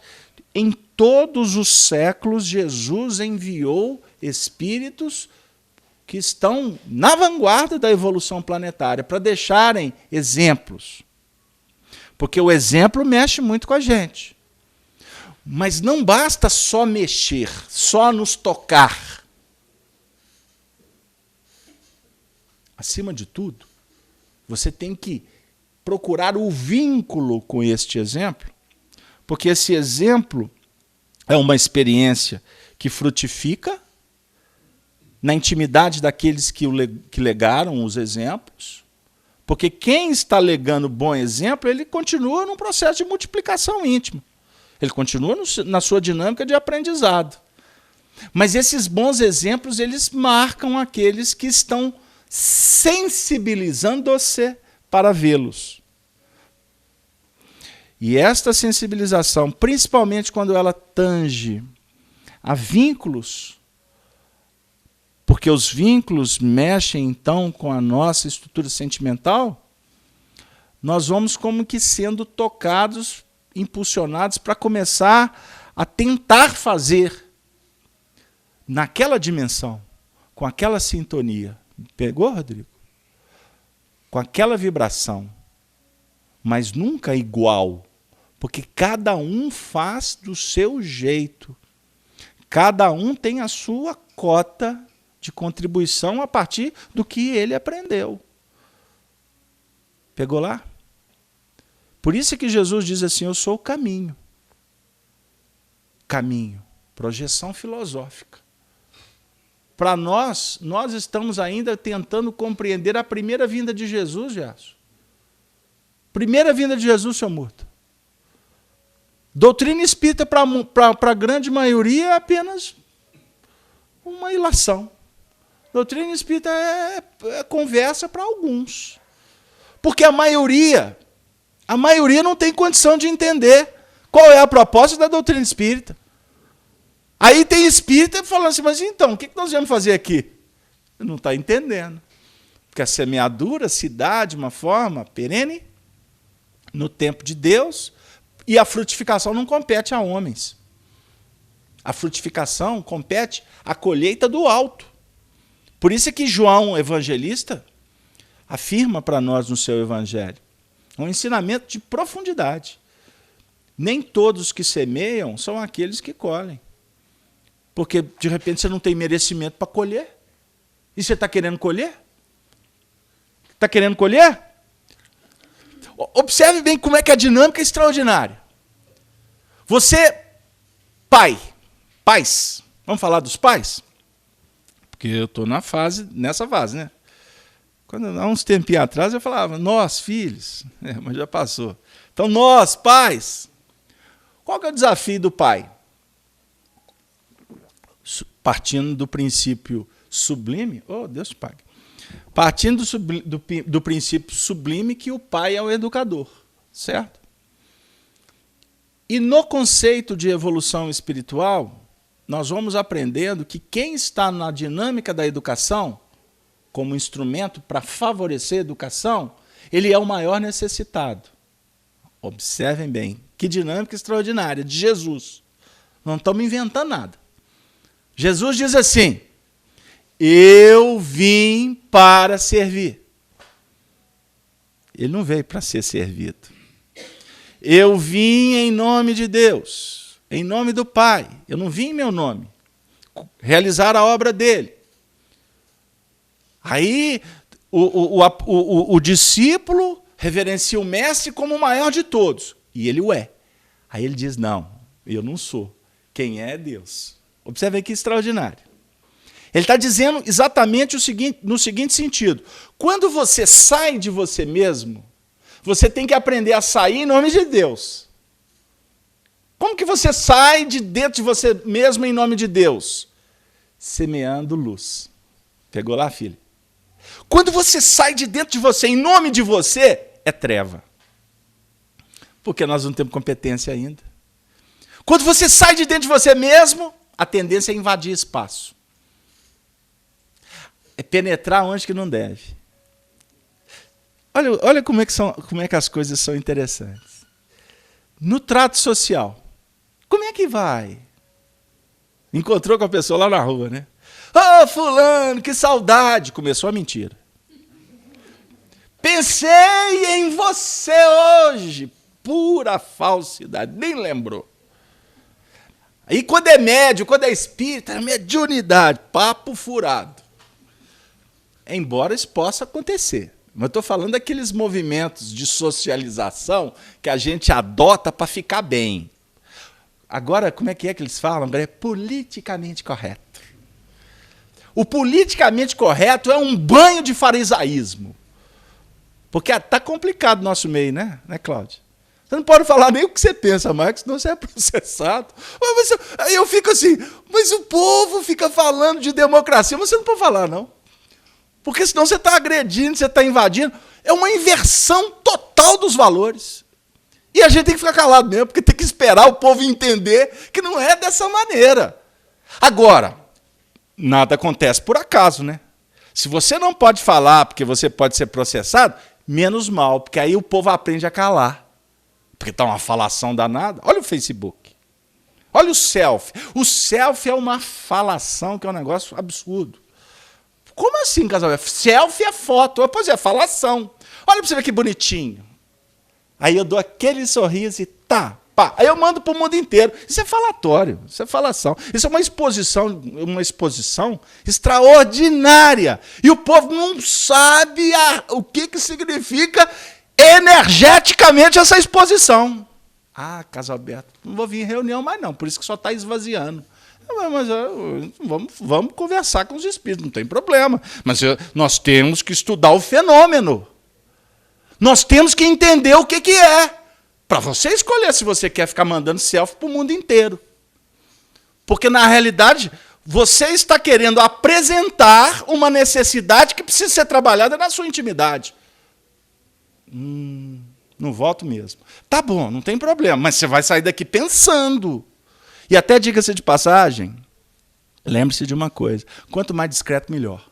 em todos os séculos, Jesus enviou espíritos que estão na vanguarda da evolução planetária, para deixarem exemplos. Porque o exemplo mexe muito com a gente. Mas não basta só mexer, só nos tocar. Acima de tudo, você tem que procurar o vínculo com este exemplo, porque esse exemplo é uma experiência que frutifica na intimidade daqueles que legaram os exemplos, porque quem está legando bom exemplo, ele continua num processo de multiplicação íntima. Ele continua na sua dinâmica de aprendizado. Mas esses bons exemplos, eles marcam aqueles que estão sensibilizando-se para vê-los. E esta sensibilização, principalmente quando ela tange a vínculos, porque os vínculos mexem, então, com a nossa estrutura sentimental, nós vamos como que sendo tocados, impulsionados para começar a tentar fazer naquela dimensão, com aquela sintonia. Pegou, Rodrigo? Com aquela vibração, mas nunca igual. Porque cada um faz do seu jeito. Cada um tem a sua cota de contribuição a partir do que ele aprendeu. Pegou lá? Por isso é que Jesus diz assim, eu sou o caminho. Caminho. Projeção filosófica. Para nós estamos ainda tentando compreender a primeira vinda de Jesus, Gerson. Primeira vinda de Jesus, seu Murta. Doutrina espírita, para a grande maioria, é apenas uma ilação. Doutrina espírita é conversa para alguns. Porque a maioria não tem condição de entender qual é a proposta da doutrina espírita. Aí tem espírita falando assim, mas então, o que nós vamos fazer aqui? Não está entendendo. Porque a semeadura se dá de uma forma perene, no tempo de Deus, e a frutificação não compete a homens. A frutificação compete à colheita do alto. Por isso é que João, evangelista, afirma para nós no seu evangelho um ensinamento de profundidade. Nem todos que semeiam são aqueles que colhem. Porque, de repente, você não tem merecimento para colher. E você está querendo colher? Está querendo colher? Observe bem como é que a dinâmica é extraordinária. Você, pais, vamos falar dos pais? Porque eu estou nessa fase, né? Há uns tempinhos atrás eu falava, nós, filhos, mas já passou. Então, nós, pais, qual que é o desafio do pai? Partindo do princípio sublime, Deus te pague. Partindo do princípio sublime que o pai é o educador, certo? E no conceito de evolução espiritual, nós vamos aprendendo que quem está na dinâmica da educação, como instrumento para favorecer a educação, ele é o maior necessitado. Observem bem, que dinâmica extraordinária de Jesus. Não estamos inventando nada. Jesus diz assim, eu vim para servir. Ele não veio para ser servido. Eu vim em nome de Deus, em nome do Pai. Eu não vim em meu nome. Realizar a obra dele. Aí o discípulo reverencia o mestre como o maior de todos. E ele o é. Aí ele diz, não, eu não sou. Quem é Deus. Observe que extraordinário. Ele está dizendo exatamente no seguinte sentido. Quando você sai de você mesmo, você tem que aprender a sair em nome de Deus. Como que você sai de dentro de você mesmo em nome de Deus? Semeando luz. Pegou lá, filho? Quando você sai de dentro de você em nome de você, é treva. Porque nós não temos competência ainda. Quando você sai de dentro de você mesmo, a tendência é invadir espaço. É penetrar onde que não deve. Olha como é que as coisas são interessantes. No trato social, como é que vai? Encontrou com a pessoa lá na rua, né? Fulano, que saudade! Começou a mentira. Pensei em você hoje. Pura falsidade, nem lembrou. Aí quando é médio, quando é espírita, é mediunidade, papo furado. Embora isso possa acontecer. Mas eu estou falando daqueles movimentos de socialização que a gente adota para ficar bem. Agora, como é que eles falam? É politicamente correto. O politicamente correto é um banho de farisaísmo. Porque está complicado o nosso meio, né, Cláudio? Você não pode falar nem o que você pensa, Marcos, senão você é processado. Aí eu fico assim, mas o povo fica falando de democracia, mas você não pode falar, não. Porque senão você está agredindo, você está invadindo. É uma inversão total dos valores. E a gente tem que ficar calado mesmo, porque tem que esperar o povo entender que não é dessa maneira. Agora, nada acontece por acaso, né? Se você não pode falar porque você pode ser processado, menos mal, porque aí o povo aprende a calar. Porque está uma falação danada. Olha o Facebook. Olha o selfie. O selfie é uma falação que é um negócio absurdo. Como assim, casal? Selfie é foto. Pois é, falação. Olha para você ver que bonitinho. Aí eu dou aquele sorriso e pá. Aí eu mando para o mundo inteiro. Isso é falatório, isso é falação. Isso é uma exposição extraordinária. E o povo não sabe o que significa energeticamente essa exposição. Casalberto, não vou vir em reunião mais não, por isso que só está esvaziando. Mas vamos conversar com os espíritos, não tem problema. Mas nós temos que estudar o fenômeno. Nós temos que entender o que é. Para você escolher se você quer ficar mandando selfie para o mundo inteiro. Porque, na realidade, você está querendo apresentar uma necessidade que precisa ser trabalhada na sua intimidade. Não volto mesmo. Tá bom, não tem problema, mas você vai sair daqui pensando. E até diga-se de passagem, lembre-se de uma coisa, quanto mais discreto, melhor.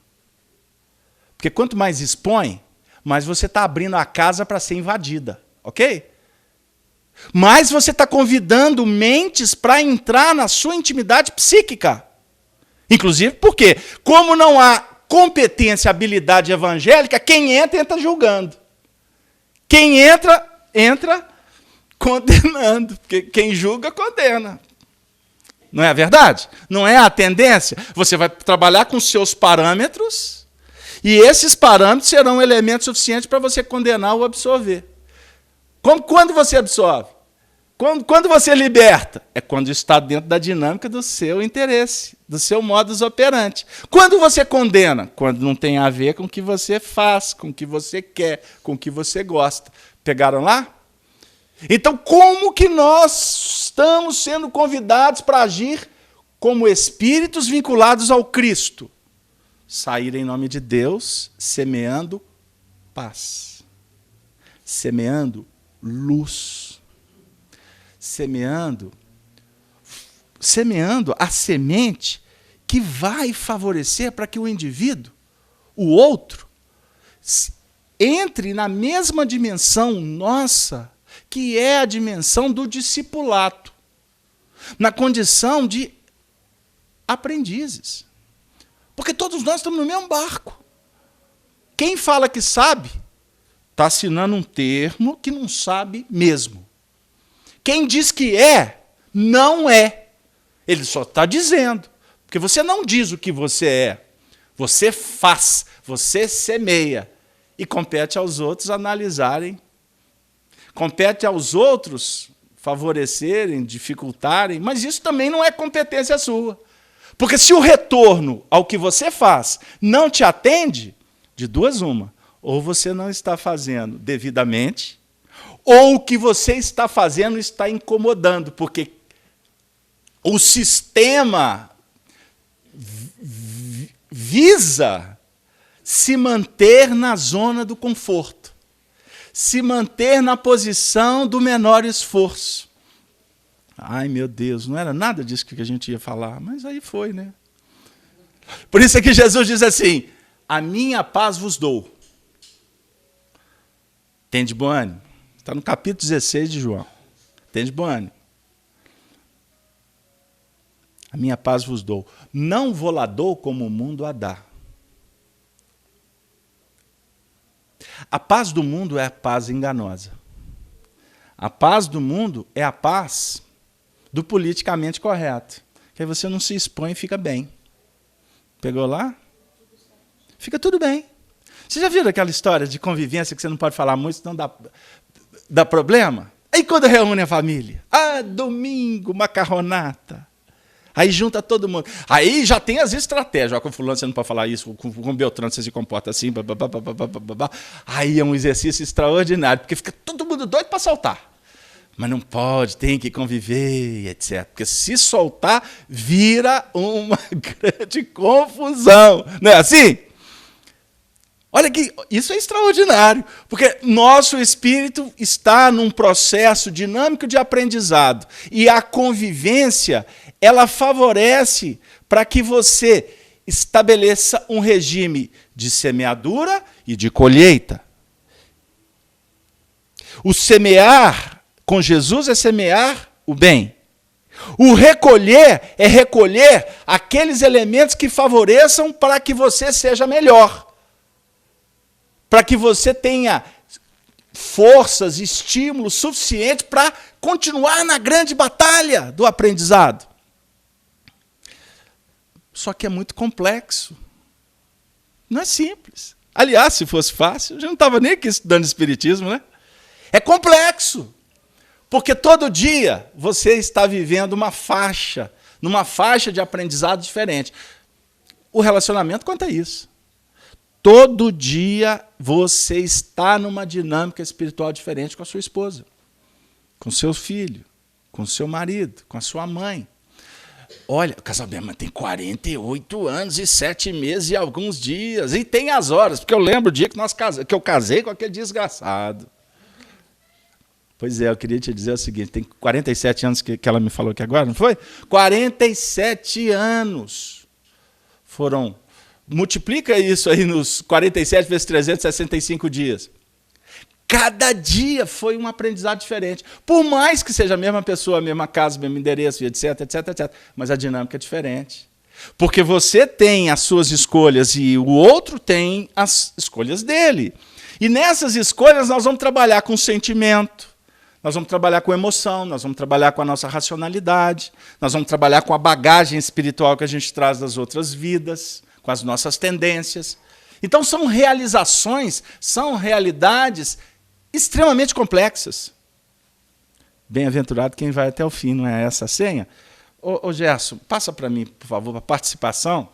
Porque quanto mais expõe, mais você está abrindo a casa para ser invadida, ok? Mais você está convidando mentes para entrar na sua intimidade psíquica. Inclusive porque, como não há competência, habilidade evangélica, quem entra, entra julgando. Quem entra, entra condenando. Porque quem julga, condena. Não é a verdade? Não é a tendência? Você vai trabalhar com seus parâmetros e esses parâmetros serão elementos suficientes para você condenar ou absorver. Quando você absorve? Quando você liberta? É quando está dentro da dinâmica do seu interesse, do seu modus operandi. Quando você condena? Quando não tem a ver com o que você faz, com o que você quer, com o que você gosta. Pegaram lá? Então, como que nós estamos sendo convidados para agir como espíritos vinculados ao Cristo? Sair em nome de Deus, semeando paz, semeando luz, semeando a semente que vai favorecer para que o indivíduo, o outro, entre na mesma dimensão nossa, que é a dimensão do discipulado, na condição de aprendizes. Porque todos nós estamos no mesmo barco. Quem fala que sabe, está assinando um termo que não sabe mesmo. Quem diz que é, não é. Ele só está dizendo. Porque você não diz o que você é. Você faz, você semeia. E compete aos outros analisarem. Compete aos outros favorecerem, dificultarem. Mas isso também não é competência sua. Porque se o retorno ao que você faz não te atende, de duas uma. Ou você não está fazendo devidamente, ou o que você está fazendo está incomodando, porque o sistema visa se manter na zona do conforto, se manter na posição do menor esforço. Ai, meu Deus, não era nada disso que a gente ia falar, mas aí foi, né? Por isso é que Jesus diz assim, a minha paz vos dou. Tende bom ânimo. Está no capítulo 16 de João. Tende bom ânimo. A minha paz vos dou. Não vou lá dou como o mundo a dá. A paz do mundo é a paz enganosa. A paz do mundo é a paz do politicamente correto. Que aí você não se expõe e fica bem. Pegou lá? Fica tudo bem. Você já viu aquela história de convivência que você não pode falar muito, senão dá problema? Aí quando reúne a família, domingo, macarronata. Aí junta todo mundo. Aí já tem as estratégias. Com fulano você não pode falar isso, com Beltrano você se comporta assim. Aí é um exercício extraordinário, porque fica todo mundo doido para soltar. Mas não pode, tem que conviver, etc. Porque se soltar, vira uma grande confusão. Não é assim? Olha que isso é extraordinário, porque nosso espírito está num processo dinâmico de aprendizado e a convivência, ela favorece para que você estabeleça um regime de semeadura e de colheita. O semear com Jesus é semear o bem. O recolher é recolher aqueles elementos que favoreçam para que você seja melhor. Para que você tenha forças, estímulos suficientes para continuar na grande batalha do aprendizado. Só que é muito complexo. Não é simples. Aliás, se fosse fácil, eu já não estava nem aqui estudando espiritismo, né? É complexo. Porque todo dia você está vivendo numa faixa de aprendizado diferente. O relacionamento conta isso. Todo dia você está numa dinâmica espiritual diferente com a sua esposa, com seu filho, com seu marido, com a sua mãe. Olha, o casal minha mãe tem 48 anos e 7 meses e alguns dias. E tem as horas, porque eu lembro o dia que eu casei com aquele desgraçado. Pois é, eu queria te dizer o seguinte, tem 47 anos que ela me falou aqui agora, não foi? 47 anos foram... Multiplica isso aí nos 47 vezes 365 dias. Cada dia foi um aprendizado diferente. Por mais que seja a mesma pessoa, a mesma casa, o mesmo endereço, etc, etc, etc. Mas a dinâmica é diferente. Porque você tem as suas escolhas e o outro tem as escolhas dele. E nessas escolhas nós vamos trabalhar com sentimento, nós vamos trabalhar com emoção, nós vamos trabalhar com a nossa racionalidade, nós vamos trabalhar com a bagagem espiritual que a gente traz das outras vidas, com as nossas tendências. Então são realizações, são realidades extremamente complexas. Bem-aventurado quem vai até o fim, não é essa a senha? Ô Gerson, passa para mim, por favor, a participação.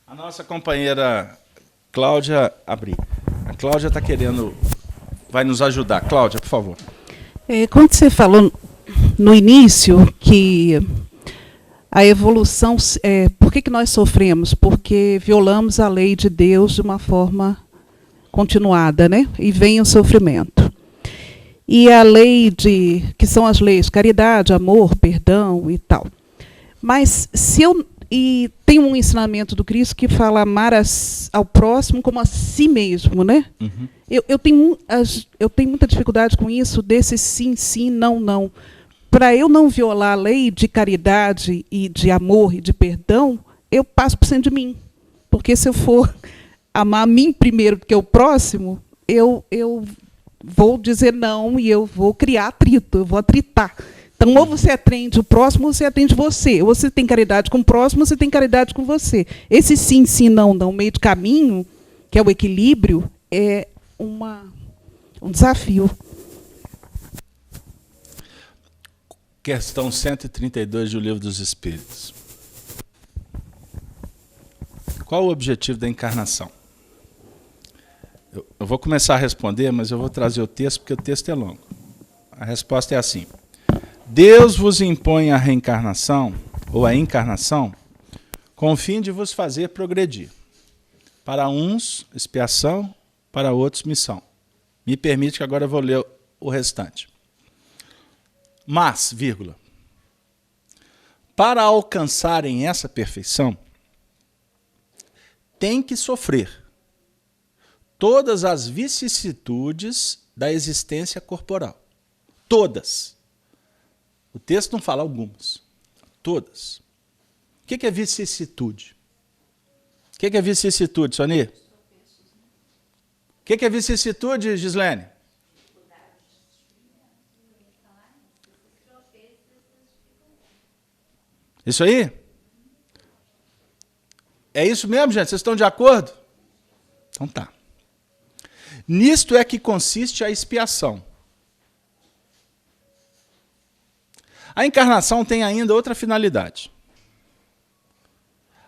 A nossa companheira Cláudia Abri. A Cláudia está querendo, vai nos ajudar. Cláudia, por favor. Quando você falou no início que a evolução, por que nós sofremos? Porque violamos a lei de Deus de uma forma continuada, né? E vem o sofrimento. E a lei que são as leis, caridade, amor, perdão e tal. Mas e tem um ensinamento do Cristo que fala amar ao próximo como a si mesmo, né? Uhum. Eu tenho muita dificuldade com isso, desse sim, sim, não, não. Para eu não violar a lei de caridade e de amor e de perdão, eu passo por cima de mim. Porque se eu for amar a mim primeiro do que o próximo, eu vou dizer não e eu vou criar atrito, eu vou atritar. Então, ou você atende o próximo, ou você atende você. Ou você tem caridade com o próximo, ou você tem caridade com você. Esse sim, sim, não, não, meio de caminho, que é o equilíbrio, é um desafio. Questão 132 do Livro dos Espíritos. Qual o objetivo da encarnação? Eu vou começar a responder, mas eu vou trazer o texto, porque o texto é longo. A resposta é assim. Deus vos impõe a reencarnação, ou a encarnação, com o fim de vos fazer progredir. Para uns, expiação, para outros, missão. Me permite que agora eu vou ler o restante. Mas, vírgula, para alcançarem essa perfeição, tem que sofrer todas as vicissitudes da existência corporal. Todas. O texto não fala algumas. Todas. O que é vicissitude? O que é vicissitude, Sony? O que é vicissitude, Gislene? Isso aí? É isso mesmo, gente? Vocês estão de acordo? Então tá. Nisto é que consiste a expiação. A encarnação tem ainda outra finalidade.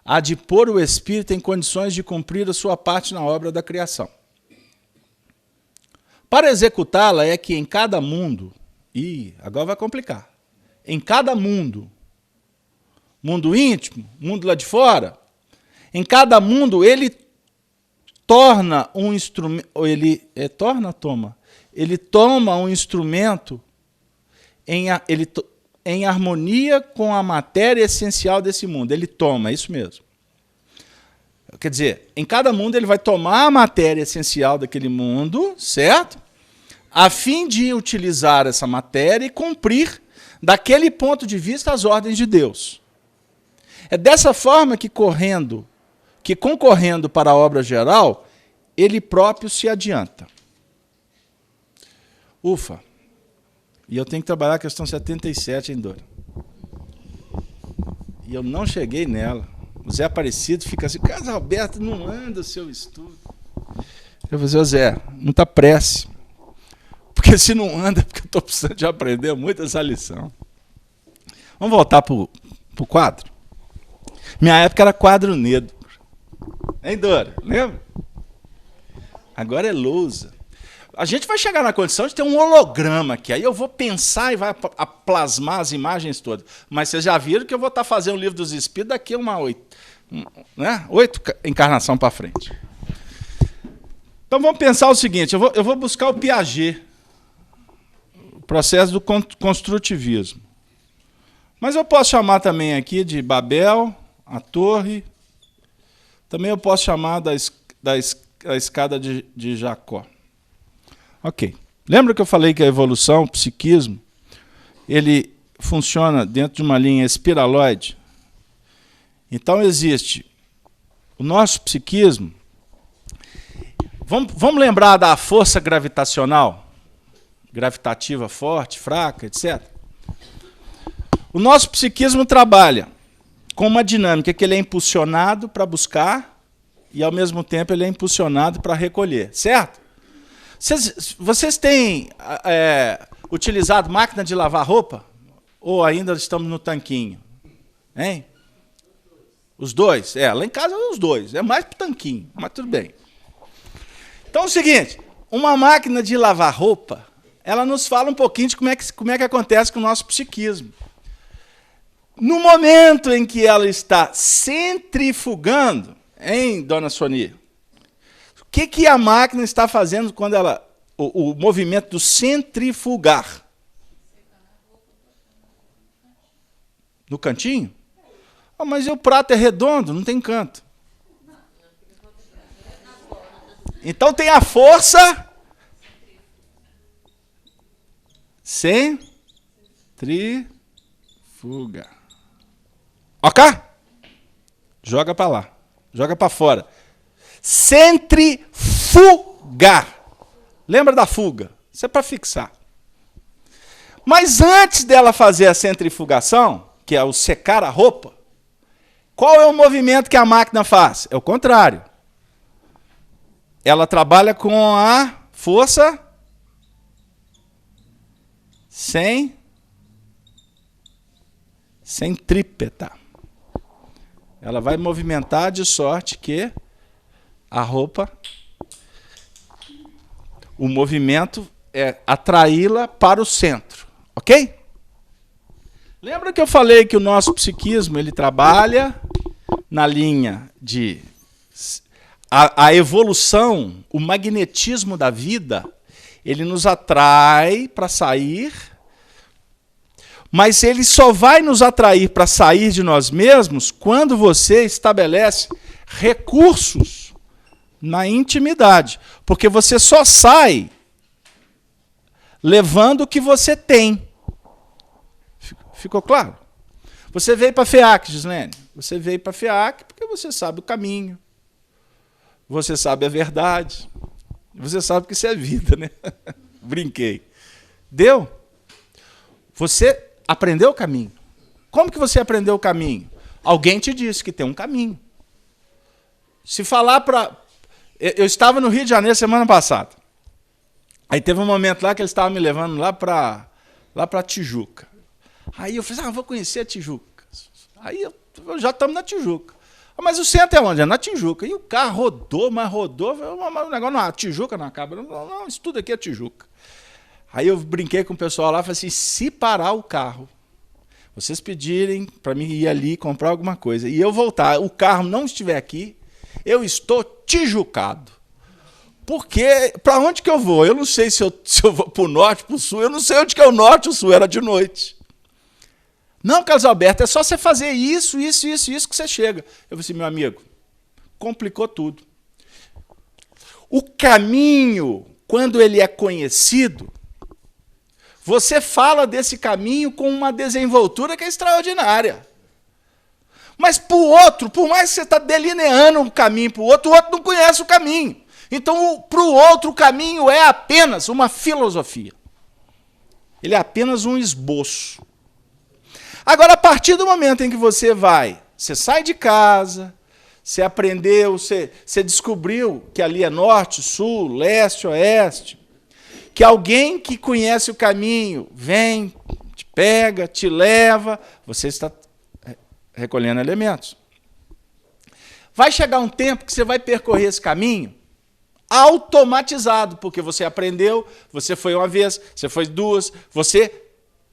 A de pôr o espírito em condições de cumprir a sua parte na obra da criação. Para executá-la é que em cada mundo, agora vai complicar, em cada mundo íntimo, mundo lá de fora, em cada mundo ele torna um instrumento, ele toma um instrumento em harmonia com a matéria essencial desse mundo. Ele toma, é isso mesmo. Quer dizer, em cada mundo ele vai tomar a matéria essencial daquele mundo, certo? A fim de utilizar essa matéria e cumprir, daquele ponto de vista, as ordens de Deus. É dessa forma que concorrendo para a obra geral, ele próprio se adianta. Ufa! E eu tenho que trabalhar a questão 77, hein, Dora? E eu não cheguei nela. O Zé Aparecido fica assim, Carlos Alberto, não anda o seu estudo. Eu vou dizer, Zé, muita prece. Porque se não anda, porque eu estou precisando de aprender muito essa lição. Vamos voltar para o quadro? Minha época era quadro negro. Hein, Dora? Lembra? Agora é lousa. A gente vai chegar na condição de ter um holograma aqui. Aí eu vou pensar e vai plasmar as imagens todas. Mas vocês já viram que eu vou estar fazendo o livro dos Espíritos daqui a 8 encarnação para frente. Então vamos pensar o seguinte, eu vou buscar o Piaget, o processo do construtivismo. Mas eu posso chamar também aqui de Babel, a torre. Também eu posso chamar da escada de Jacó. Ok. Lembra que eu falei que a evolução, o psiquismo, ele funciona dentro de uma linha espiraloide? Então existe o nosso psiquismo. Vamos lembrar da força gravitacional? Gravitativa forte, fraca, etc. O nosso psiquismo trabalha com uma dinâmica que ele é impulsionado para buscar e, ao mesmo tempo, ele é impulsionado para recolher. Certo? Vocês têm utilizado máquina de lavar roupa? Ou ainda estamos no tanquinho? Hein? Os dois? Lá em casa os dois. É mais para o tanquinho, mas tudo bem. Então é o seguinte, uma máquina de lavar roupa, ela nos fala um pouquinho de como é que acontece com o nosso psiquismo. No momento em que ela está centrifugando, hein, dona Soni? O que a máquina está fazendo quando ela... O movimento do centrifugar? No cantinho? Mas o prato é redondo, não tem canto. Então tem a força centrifuga. Ok? Joga para lá. Joga para fora. Centrifugar. Lembra da fuga? Isso é para fixar. Mas antes dela fazer a centrifugação, que é o secar a roupa, qual é o movimento que a máquina faz? É o contrário. Ela trabalha com a força centrípeta. Ela vai movimentar de sorte que a roupa, o movimento é atraí-la para o centro. Ok? Lembra que eu falei que o nosso psiquismo ele trabalha na linha de... A evolução, o magnetismo da vida, ele nos atrai para sair, mas ele só vai nos atrair para sair de nós mesmos quando você estabelece recursos na intimidade. Porque você só sai levando o que você tem. Ficou claro? Você veio para a FEAC, Gislene. Você veio para a FEAC porque você sabe o caminho. Você sabe a verdade. Você sabe que isso é vida, né? Brinquei. Deu? Você aprendeu o caminho. Como que você aprendeu o caminho? Alguém te disse que tem um caminho. Se falar para... Eu estava no Rio de Janeiro semana passada. Aí teve um momento lá que eles estavam me levando lá para Tijuca. Aí eu falei, vou conhecer a Tijuca. Aí eu já estamos na Tijuca. Mas o centro é onde? É na Tijuca. E o carro rodou, mas rodou. O negócio não, a Tijuca não acaba. Não, isso tudo aqui é Tijuca. Aí eu brinquei com o pessoal lá e falei assim, se parar o carro, vocês pedirem para mim ir ali comprar alguma coisa, e eu voltar, o carro não estiver aqui, eu estou tijucado. Porque, para onde que eu vou? Eu não sei se eu vou para o norte, para o sul, eu não sei onde que é o norte e o sul, era de noite. Não, Carlos Alberto, é só você fazer isso que você chega. Eu falei assim, meu amigo, complicou tudo. O caminho, quando ele é conhecido, você fala desse caminho com uma desenvoltura que é extraordinária. Mas para o outro, por mais que você está delineando um caminho para o outro não conhece o caminho. Então, para o outro, o caminho é apenas uma filosofia. Ele é apenas um esboço. Agora, a partir do momento em que você sai de casa, você aprendeu, você descobriu que ali é norte, sul, leste, oeste, que alguém que conhece o caminho vem, te pega, te leva, você está recolhendo elementos. Vai chegar um tempo que você vai percorrer esse caminho automatizado, porque você aprendeu, você foi uma vez, você foi duas, você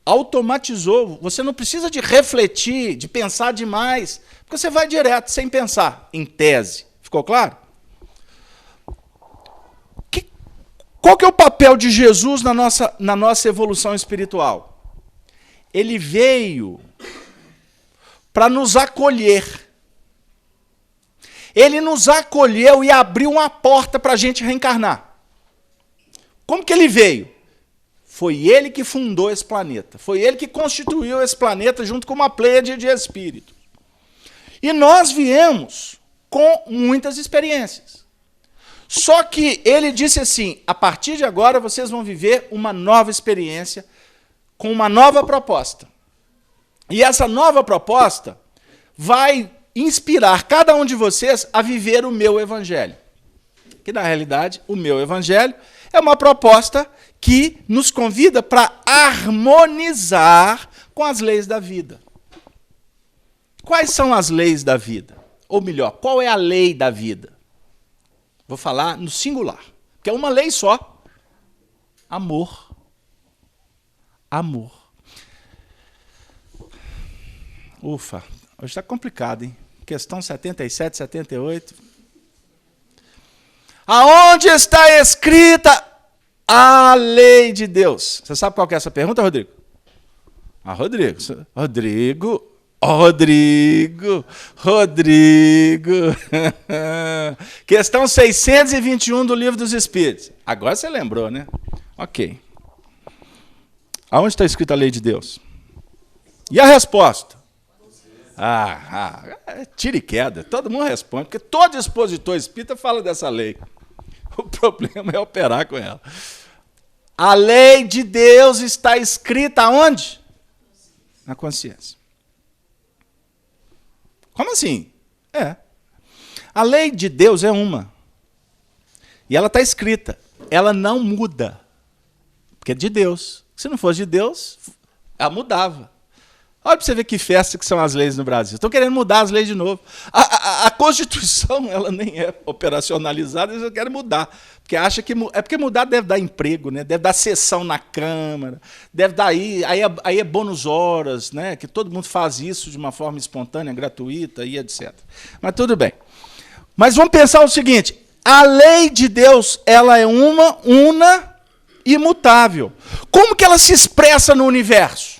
automatizou. Você não precisa de refletir, de pensar demais, porque você vai direto, sem pensar, em tese. Ficou claro? Qual que é o papel de Jesus na nossa evolução espiritual? Ele veio para nos acolher. Ele nos acolheu e abriu uma porta para a gente reencarnar. Como que ele veio? Foi ele que fundou esse planeta. Foi ele que constituiu esse planeta junto com uma pleiade de espíritos. E nós viemos com muitas experiências. Só que ele disse assim, a partir de agora vocês vão viver uma nova experiência com uma nova proposta. E essa nova proposta vai inspirar cada um de vocês a viver o meu evangelho. Que, na realidade, o meu evangelho é uma proposta que nos convida para harmonizar com as leis da vida. Quais são as leis da vida? Ou melhor, qual é a lei da vida? Vou falar no singular, que é uma lei só. Amor. Amor. Ufa, hoje está complicado, hein? Questão 77, 78. Aonde está escrita a lei de Deus? Você sabe qual que é essa pergunta, Rodrigo? Rodrigo. Questão 621 do Livro dos Espíritos. Agora você lembrou, né? Ok. Aonde está escrita a lei de Deus? E a resposta? Tira e queda. Todo mundo responde, porque todo expositor espírita fala dessa lei. O problema é operar com ela. A lei de Deus está escrita onde? Na consciência. Como assim? A lei de Deus é uma. E ela está escrita. Ela não muda. Porque é de Deus. Se não fosse de Deus, ela mudava. Olha para você ver que festa que são as leis no Brasil. Estão querendo mudar as leis de novo. A Constituição, ela nem é operacionalizada, eles querem mudar. Porque acha que porque mudar deve dar emprego, né? Deve dar sessão na Câmara, deve dar aí é bônus horas, né? Que todo mundo faz isso de uma forma espontânea, gratuita e etc. Mas tudo bem. Mas vamos pensar o seguinte, a lei de Deus, ela é una, imutável. Como que ela se expressa no universo?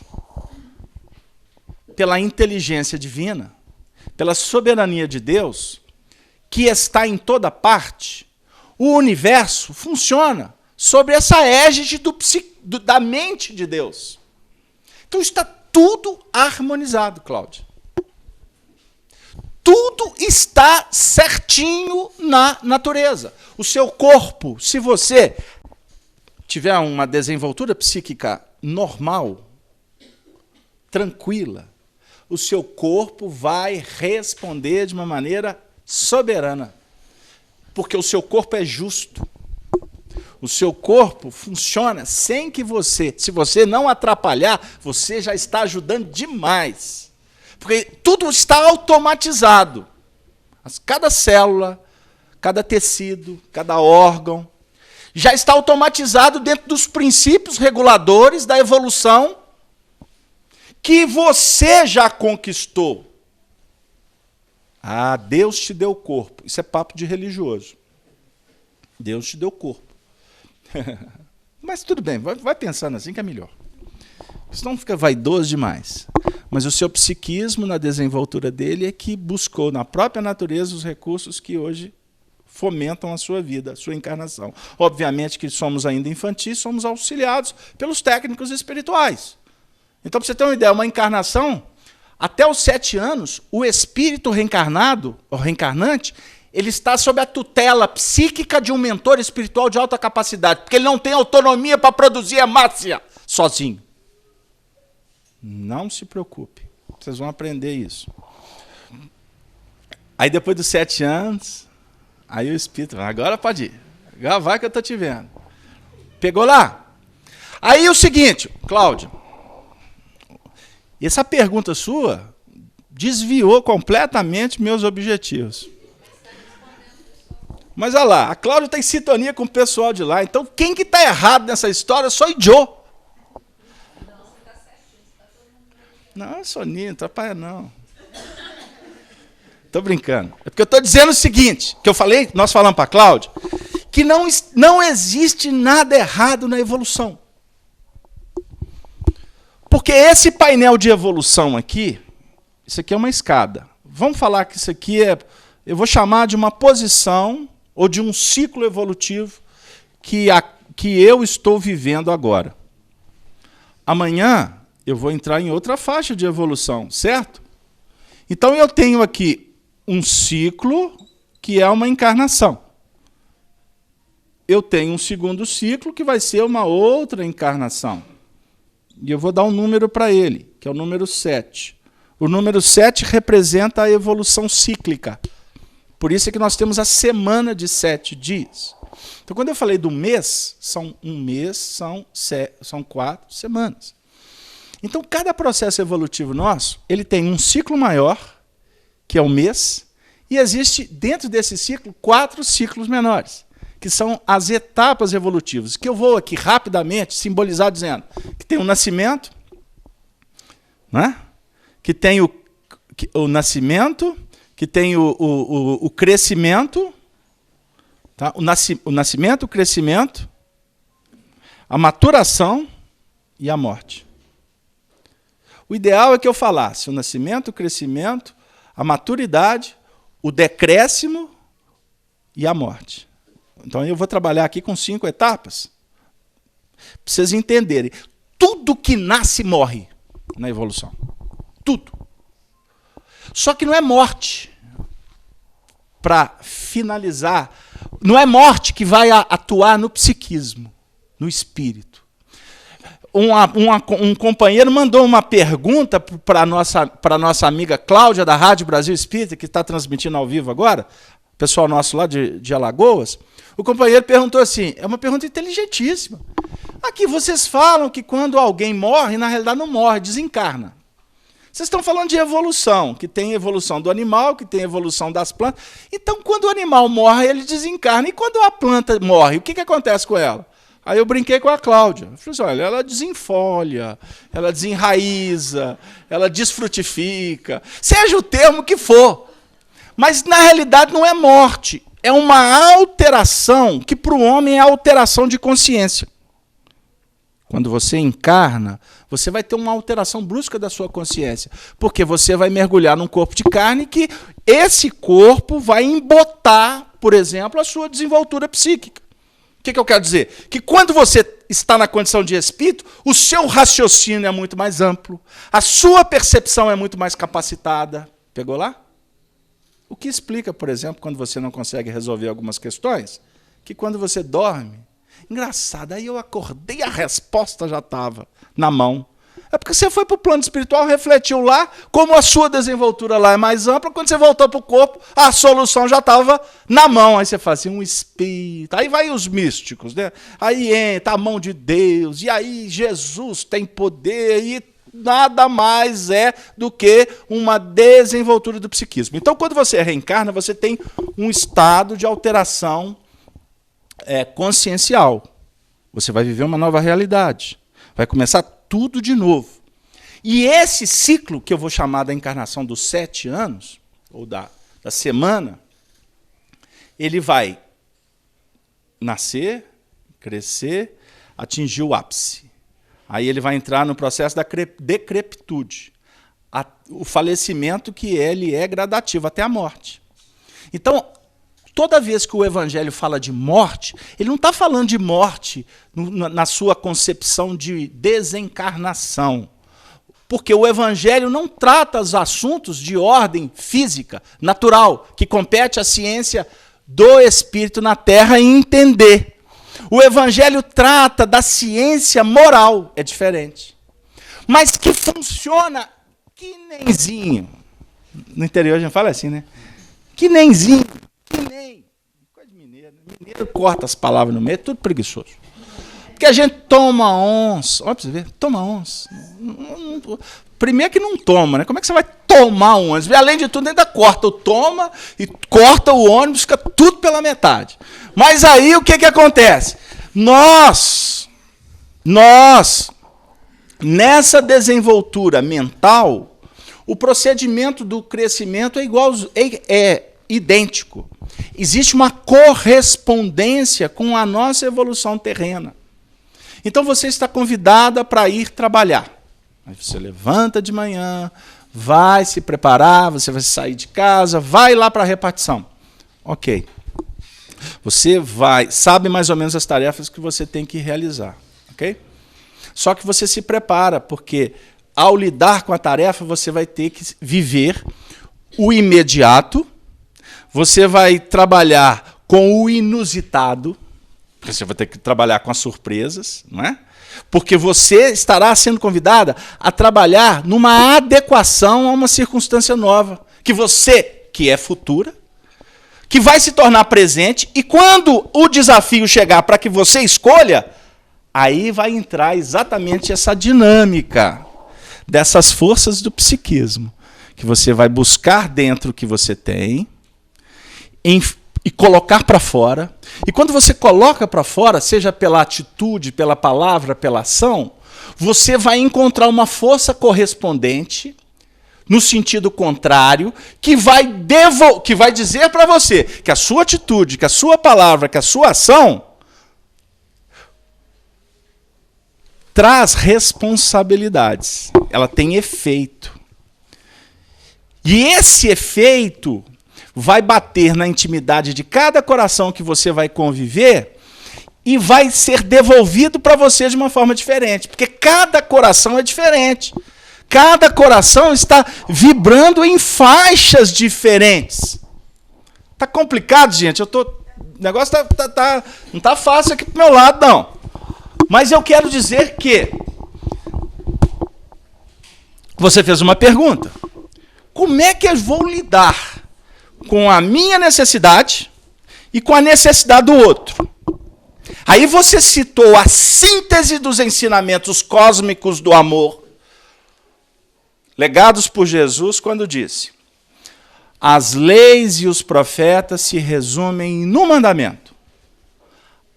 Pela inteligência divina, pela soberania de Deus, que está em toda parte, o universo funciona sobre essa égide da mente de Deus. Então está tudo harmonizado, Cláudia. Tudo está certinho na natureza. O seu corpo, se você tiver uma desenvoltura psíquica normal, tranquila, o seu corpo vai responder de uma maneira soberana. Porque o seu corpo é justo. O seu corpo funciona sem que se você não atrapalhar, você já está ajudando demais. Porque tudo está automatizado. Cada célula, cada tecido, cada órgão, já está automatizado dentro dos princípios reguladores da evolução que você já conquistou. Deus te deu corpo. Isso é papo de religioso. Deus te deu corpo. Mas tudo bem, vai pensando assim que é melhor. Senão fica vaidoso demais. Mas o seu psiquismo, na desenvoltura dele, é que buscou na própria natureza os recursos que hoje fomentam a sua vida, a sua encarnação. Obviamente que somos ainda infantis, somos auxiliados pelos técnicos espirituais. Então, para você ter uma ideia, uma encarnação, até os 7 anos, o espírito reencarnado, ou reencarnante, ele está sob a tutela psíquica de um mentor espiritual de alta capacidade, porque ele não tem autonomia para produzir hemácia sozinho. Não se preocupe, vocês vão aprender isso. Aí, depois dos 7 anos, aí o espírito, agora pode ir, agora vai que eu estou te vendo. Pegou lá? Aí o seguinte, Cláudio, essa pergunta sua desviou completamente meus objetivos. Mas olha lá, a Cláudia está em sintonia com o pessoal de lá. Então, quem que está errado nessa história sou eu. Não, Soninha, não atrapalha não. Estou brincando. É porque eu estou dizendo o seguinte, que eu falei, nós falamos para a Cláudia, que não existe nada errado na evolução. Porque esse painel de evolução aqui, isso aqui é uma escada. Vamos falar que isso aqui eu vou chamar de uma posição ou de um ciclo evolutivo que eu estou vivendo agora. Amanhã eu vou entrar em outra faixa de evolução, certo? Então eu tenho aqui um ciclo que é uma encarnação. Eu tenho um segundo ciclo que vai ser uma outra encarnação. E eu vou dar um número para ele, que é o número 7. O número 7 representa a evolução cíclica. Por isso é que nós temos a semana de 7 dias. Então, quando eu falei do mês, um mês são 4 semanas. Então, cada processo evolutivo nosso, ele tem um ciclo maior, que é o mês, e existe, dentro desse ciclo, 4 ciclos menores, que são as etapas evolutivas, que eu vou aqui rapidamente simbolizar dizendo que tem o nascimento, né? Que tem o nascimento, que tem o crescimento, tá? O nascimento, o crescimento, a maturação e a morte. O ideal é que eu falasse o nascimento, o crescimento, a maturidade, o decréscimo e a morte. Então eu vou trabalhar aqui com 5 etapas, para vocês entenderem. Tudo que nasce morre na evolução. Tudo. Só que não é morte. Para finalizar, não é morte que vai atuar no psiquismo, no espírito. Um companheiro mandou uma pergunta para a nossa amiga Cláudia, da Rádio Brasil Espírita, que está transmitindo ao vivo agora, pessoal nosso lá de Alagoas. O companheiro perguntou assim, é uma pergunta inteligentíssima. Aqui vocês falam que quando alguém morre, na realidade não morre, desencarna. Vocês estão falando de evolução, que tem evolução do animal, que tem evolução das plantas. Então, quando o animal morre, ele desencarna. E quando a planta morre, o que acontece com ela? Aí eu brinquei com a Cláudia. Eu falei assim, olha, ela desenfolha, ela desenraiza, ela desfrutifica, seja o termo que for. Mas, na realidade, não é morte. É uma alteração que, para o homem, é alteração de consciência. Quando você encarna, você vai ter uma alteração brusca da sua consciência, porque você vai mergulhar num corpo de carne que esse corpo vai embotar, por exemplo, a sua desenvoltura psíquica. O que eu quero dizer? Que quando você está na condição de espírito, o seu raciocínio é muito mais amplo, a sua percepção é muito mais capacitada. Pegou lá? O que explica, por exemplo, quando você não consegue resolver algumas questões, que quando você dorme, engraçado, aí eu acordei e a resposta já estava na mão. É porque você foi para o plano espiritual, refletiu lá, como a sua desenvoltura lá é mais ampla, quando você voltou para o corpo, a solução já estava na mão. Aí você fala assim, um espírito. Aí vai os místicos, né? Aí entra a mão de Deus, e aí Jesus tem poder, e nada mais é do que uma desenvoltura do psiquismo. Então, quando você reencarna, você tem um estado de alteração consciencial. Você vai viver uma nova realidade. Vai começar tudo de novo. E esse ciclo, que eu vou chamar da encarnação dos 7 anos, ou da semana, ele vai nascer, crescer, atingir o ápice. Aí ele vai entrar no processo da decrepitude. O falecimento que ele é gradativo até a morte. Então, toda vez que o Evangelho fala de morte, ele não está falando de morte na sua concepção de desencarnação. Porque o Evangelho não trata os assuntos de ordem física, natural, que compete à ciência do Espírito na Terra em entender. O Evangelho trata da ciência moral, é diferente. Mas que funciona que nemzinho. No interior a gente fala assim, né? Que nemzinho. Que nem. Coisa de mineiro. Mineiro corta as palavras no meio, é tudo preguiçoso. Porque a gente toma onça. Olha para você ver, toma onça. Primeiro que não toma, né? Como é que você vai tomar um ônibus? E, além de tudo, ainda corta o toma e corta o ônibus, fica tudo pela metade. Mas aí o que acontece? Nós, nessa desenvoltura mental, o procedimento do crescimento é idêntico. Existe uma correspondência com a nossa evolução terrena. Então você está convidada para ir trabalhar. Aí você levanta de manhã, vai se preparar, você vai sair de casa, vai lá para a repartição. Ok. Você sabe mais ou menos as tarefas que você tem que realizar. Ok? Só que você se prepara, porque ao lidar com a tarefa, você vai ter que viver o imediato, você vai trabalhar com o inusitado, porque você vai ter que trabalhar com as surpresas, não é? Porque você estará sendo convidada a trabalhar numa adequação a uma circunstância nova, que é futura, que vai se tornar presente, e quando o desafio chegar para que você escolha, aí vai entrar exatamente essa dinâmica dessas forças do psiquismo, que você vai buscar dentro o que você tem e colocar para fora. E quando você coloca para fora, seja pela atitude, pela palavra, pela ação, você vai encontrar uma força correspondente, no sentido contrário, que vai dizer para você que a sua atitude, que a sua palavra, que a sua ação traz responsabilidades. Ela tem efeito. E esse efeito vai bater na intimidade de cada coração que você vai conviver e vai ser devolvido para você de uma forma diferente. Porque cada coração é diferente. Cada coração está vibrando em faixas diferentes. Tá complicado, gente? O negócio não tá fácil aqui pro meu lado, não. Mas eu quero dizer que você fez uma pergunta. Como é que eu vou lidar com a minha necessidade e com a necessidade do outro? Aí você citou a síntese dos ensinamentos cósmicos do amor, legados por Jesus, quando disse: as leis e os profetas se resumem no mandamento: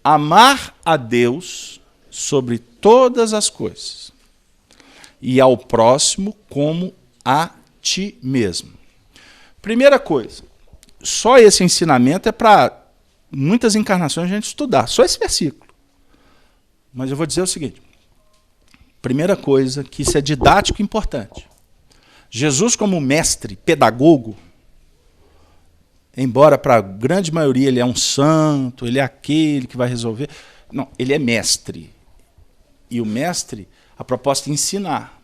amar a Deus sobre todas as coisas e ao próximo como a ti mesmo. Primeira coisa, só esse ensinamento é para muitas encarnações a gente estudar, só esse versículo. Mas eu vou dizer o seguinte: primeira coisa, que isso é didático e importante. Jesus, como mestre, pedagogo, embora para a grande maioria ele é um santo, ele é aquele que vai resolver. Não, ele é mestre. E o mestre, a proposta é ensinar.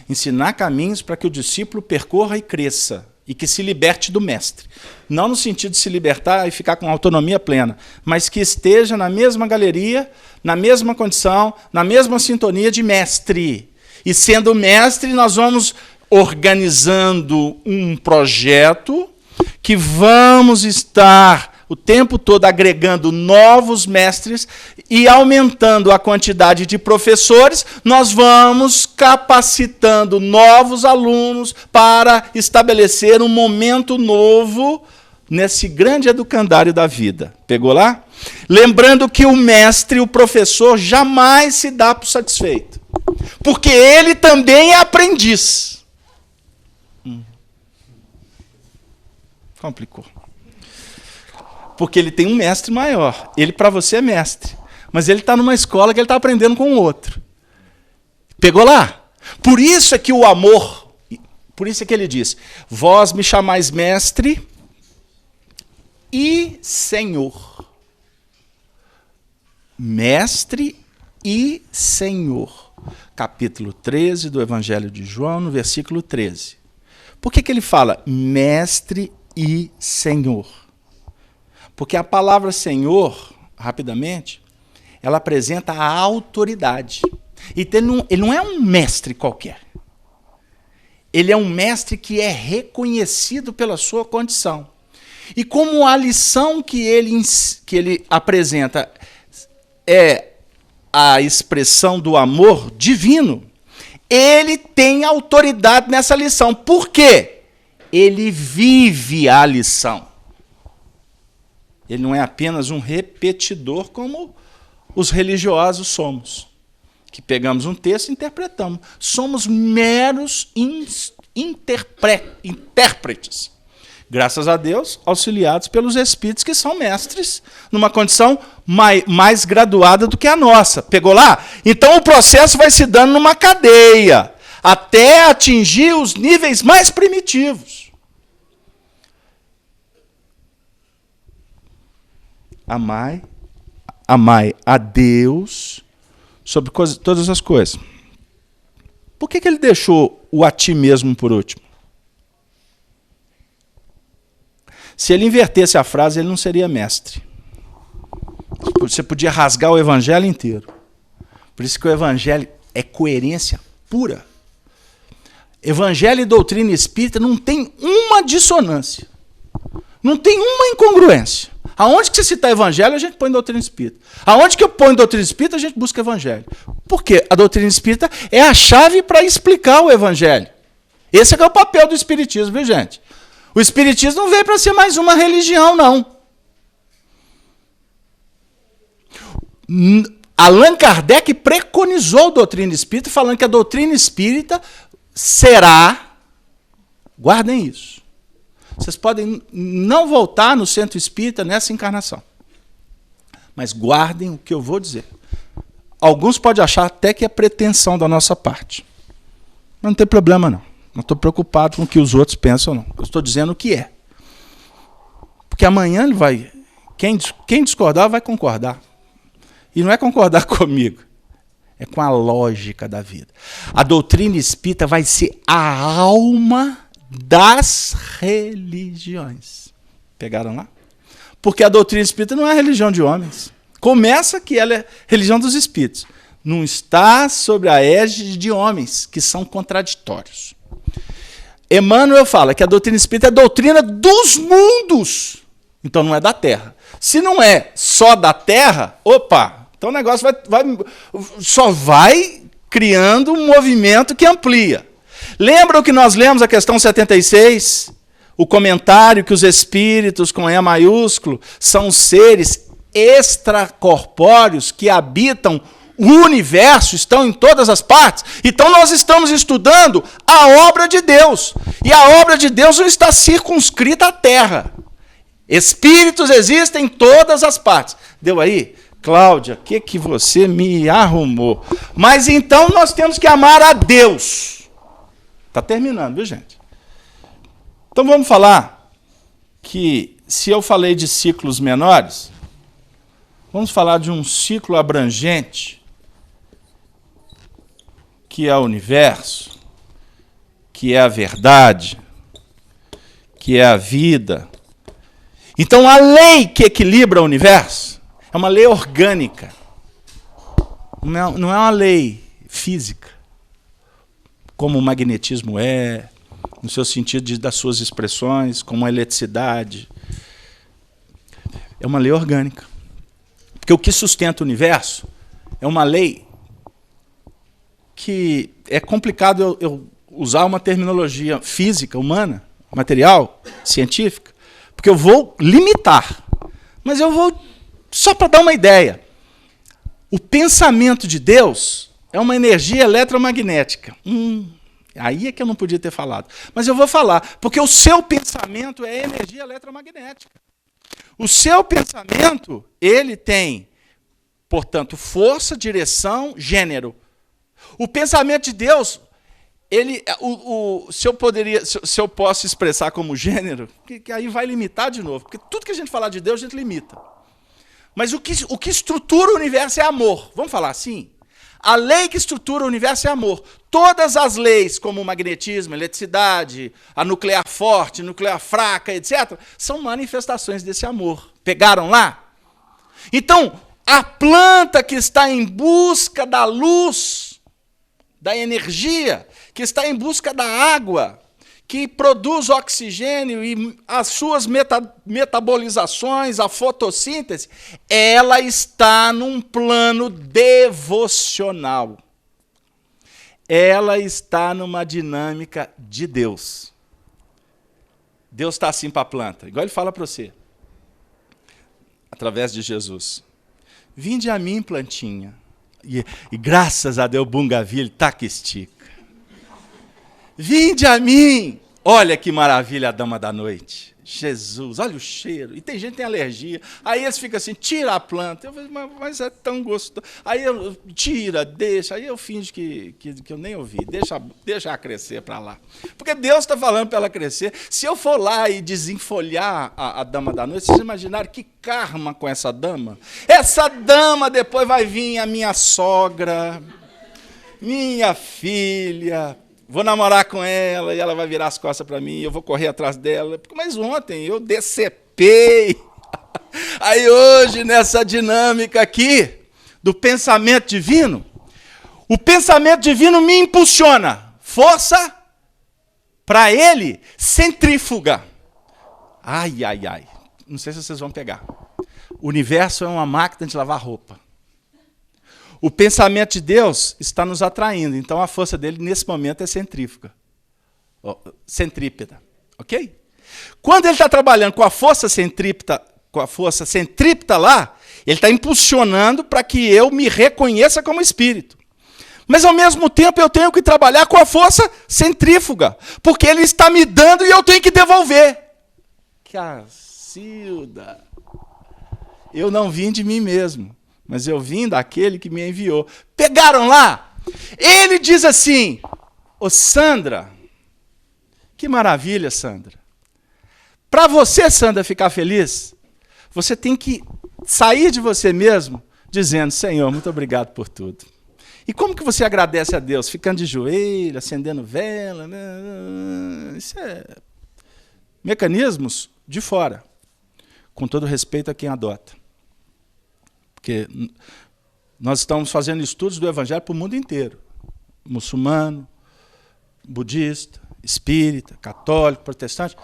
Ensinar caminhos para que o discípulo percorra e cresça, e que se liberte do mestre. Não no sentido de se libertar e ficar com autonomia plena, mas que esteja na mesma galeria, na mesma condição, na mesma sintonia de mestre. E sendo mestre, nós vamos organizando um projeto que vamos estar o tempo todo agregando novos mestres e aumentando a quantidade de professores, nós vamos capacitando novos alunos para estabelecer um momento novo nesse grande educandário da vida. Pegou lá? Lembrando que o mestre, o professor, jamais se dá por satisfeito, porque ele também é aprendiz. Complicou. Porque ele tem um mestre maior. Ele, para você, é mestre. Mas ele está numa escola que ele está aprendendo com o outro. Pegou lá? Por isso é que o amor, por isso é que ele diz: vós me chamais mestre e Senhor. Mestre e Senhor. Capítulo 13 do Evangelho de João, no versículo 13. Por que ele fala mestre e Senhor? Porque a palavra Senhor, rapidamente, ela apresenta a autoridade. E ele não é um mestre qualquer. Ele é um mestre que é reconhecido pela sua condição. E como a lição que ele apresenta é a expressão do amor divino, ele tem autoridade nessa lição. Por quê? Ele vive a lição. Ele não é apenas um repetidor como os religiosos somos, que pegamos um texto e interpretamos. Somos meros intérpretes. Graças a Deus, auxiliados pelos Espíritos que são mestres, numa condição mais graduada do que a nossa. Pegou lá? Então o processo vai se dando numa cadeia, até atingir os níveis mais primitivos. Amai a Deus sobre todas as coisas. Por que ele deixou o a ti mesmo por último? Se ele invertesse a frase, ele não seria mestre. Você podia rasgar o evangelho inteiro. Por isso que o evangelho é coerência pura. Evangelho e doutrina espírita não tem uma dissonância. Não tem uma incongruência. Aonde que você citar evangelho, a gente põe doutrina espírita. Aonde que eu ponho doutrina espírita, a gente busca evangelho. Por quê? A doutrina espírita é a chave para explicar o evangelho. Esse é o papel do espiritismo, viu, gente? O espiritismo não veio para ser mais uma religião, não. Allan Kardec preconizou a doutrina espírita, falando que a doutrina espírita será... Guardem isso. Vocês podem não voltar no centro espírita nessa encarnação. Mas guardem o que eu vou dizer. Alguns podem achar até que é pretensão da nossa parte. Mas não tem problema, não. Não estou preocupado com o que os outros pensam, não. Eu estou dizendo o que é. Porque amanhã ele vai... Quem discordar vai concordar. E não é concordar comigo. É com a lógica da vida. A doutrina espírita vai ser a alma das religiões. Pegaram lá? Porque a doutrina espírita não é religião de homens. Começa que ela é religião dos espíritos. Não está sobre a égide de homens, que são contraditórios. Emmanuel fala que a doutrina espírita é a doutrina dos mundos. Então não é da Terra. Se não é só da Terra, opa, então o negócio só vai criando um movimento que amplia. Lembram que nós lemos a questão 76? O comentário que os espíritos, com E maiúsculo, são seres extracorpóreos que habitam o universo, estão em todas as partes. Então nós estamos estudando a obra de Deus. E a obra de Deus não está circunscrita à Terra. Espíritos existem em todas as partes. Deu aí? Cláudia, o que você me arrumou? Mas então nós temos que amar a Deus. Está terminando, viu, gente? Então vamos falar que, se eu falei de ciclos menores, vamos falar de um ciclo abrangente, que é o universo, que é a verdade, que é a vida. Então a lei que equilibra o universo é uma lei orgânica, não é uma lei física, como o magnetismo é, no seu sentido das suas expressões, como a eletricidade. É uma lei orgânica. Porque o que sustenta o universo é uma lei que é complicado eu usar uma terminologia física, humana, material, científica, porque eu vou limitar. Mas eu vou, só para dar uma ideia, o pensamento de Deus é uma energia eletromagnética. Aí é que eu não podia ter falado. Mas eu vou falar, porque o seu pensamento é energia eletromagnética. O seu pensamento, ele tem, portanto, força, direção, gênero. O pensamento de Deus, ele, se eu posso expressar como gênero, que aí vai limitar de novo, porque tudo que a gente falar de Deus, a gente limita. Mas o que estrutura o universo é amor. Vamos falar assim? A lei que estrutura o universo é amor. Todas as leis, como o magnetismo, a eletricidade, a nuclear forte, nuclear fraca, etc., são manifestações desse amor. Pegaram lá? Então, a planta que está em busca da luz, da energia, que está em busca da água, que produz oxigênio e as suas metabolizações, a fotossíntese, ela está num plano devocional. ela está numa dinâmica de Deus. Deus está assim para a planta, igual ele fala para você, através de Jesus. Vinde a mim, plantinha. E graças a Deus, Bungaville tá que estica. Vinde a mim. Olha que maravilha a dama da noite. Jesus, olha o cheiro. E tem gente que tem alergia. Aí eles ficam assim, tira a planta. Eu falei, mas é tão gostoso. Aí eu tira, deixa. Aí eu finjo que eu nem ouvi. Deixa ela crescer para lá. Porque Deus está falando para ela crescer. Se eu for lá e desenfolhar a dama da noite, vocês imaginaram que karma com essa dama? Essa dama depois vai vir a minha sogra, minha filha. Vou namorar com ela e ela vai virar as costas para mim, eu vou correr atrás dela. Mas ontem eu decepei. Aí hoje, nessa dinâmica aqui, do pensamento divino, o pensamento divino me impulsiona. Força para ele, centrífuga. Ai, ai, ai. Não sei se vocês vão pegar. O universo é uma máquina de lavar roupa. O pensamento de Deus está nos atraindo, então a força dele nesse momento é centrífuga, centrípeta, ok? Quando ele está trabalhando com a força centrípeta lá, ele está impulsionando para que eu me reconheça como espírito. Mas ao mesmo tempo eu tenho que trabalhar com a força centrífuga, porque ele está me dando e eu tenho que devolver. Cacilda, eu não vim de mim mesmo. Mas eu vim daquele que me enviou. Pegaram lá? Ele diz assim, ô Sandra, que maravilha, Sandra. Para você, Sandra, ficar feliz, você tem que sair de você mesmo dizendo, Senhor, muito obrigado por tudo. E como que você agradece a Deus? Ficando de joelho, acendendo vela. Isso é mecanismos de fora. Com todo respeito a quem adota. Porque nós estamos fazendo estudos do Evangelho para o mundo inteiro. Muçulmano, budista, espírita, católico, protestante.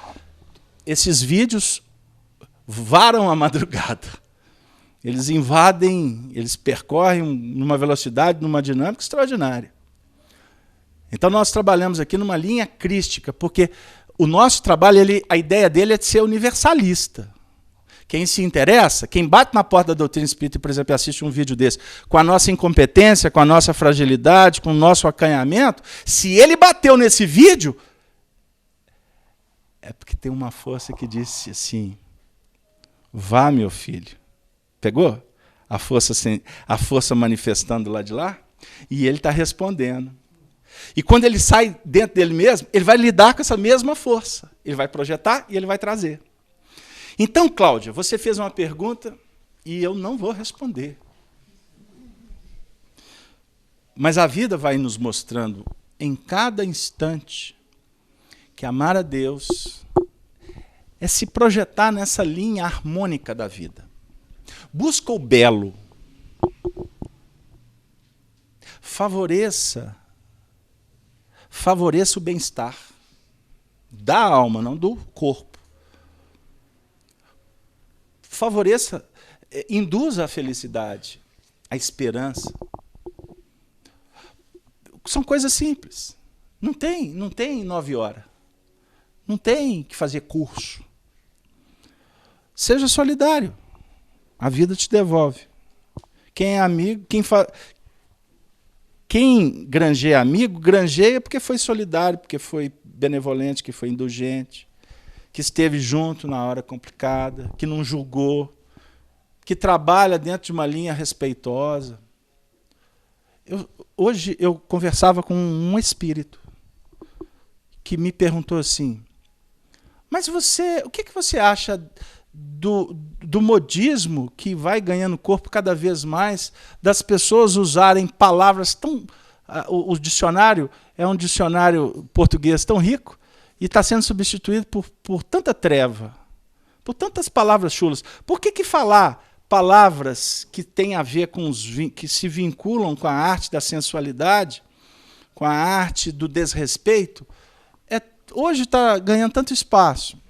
Esses vídeos varam a madrugada. Eles invadem, eles percorrem numa velocidade, numa dinâmica extraordinária. Então nós trabalhamos aqui numa linha crística, porque o nosso trabalho, a ideia dele é de ser universalista. Quem se interessa, quem bate na porta da doutrina espírita, por exemplo, e assiste um vídeo desse, com a nossa incompetência, com a nossa fragilidade, com o nosso acanhamento, se ele bateu nesse vídeo, é porque tem uma força que disse assim, vá, meu filho. Pegou? A força manifestando lá de lá? E ele está respondendo. E quando ele sai dentro dele mesmo, ele vai lidar com essa mesma força. Ele vai projetar e ele vai trazer. Então, Cláudia, você fez uma pergunta e eu não vou responder. Mas a vida vai nos mostrando em cada instante que amar a Deus é se projetar nessa linha harmônica da vida. Busca o belo. Favoreça o bem-estar da alma, não do corpo. Favoreça, induza a felicidade, a esperança. São coisas simples. Não tem 9 horas. Não tem que fazer curso. Seja solidário. A vida te devolve. Quem é amigo, quem granjeia amigo, granjeia porque foi solidário, porque foi benevolente, que foi indulgente, que esteve junto na hora complicada, que não julgou, que trabalha dentro de uma linha respeitosa. Hoje eu conversava com um espírito que me perguntou assim, mas o que você acha do modismo que vai ganhando corpo cada vez mais, das pessoas usarem palavras tão... O dicionário é um dicionário português tão rico, e está sendo substituído por tanta treva, por tantas palavras chulas. Por que falar palavras que têm a ver com que se vinculam com a arte da sensualidade, com a arte do desrespeito, hoje está ganhando tanto espaço?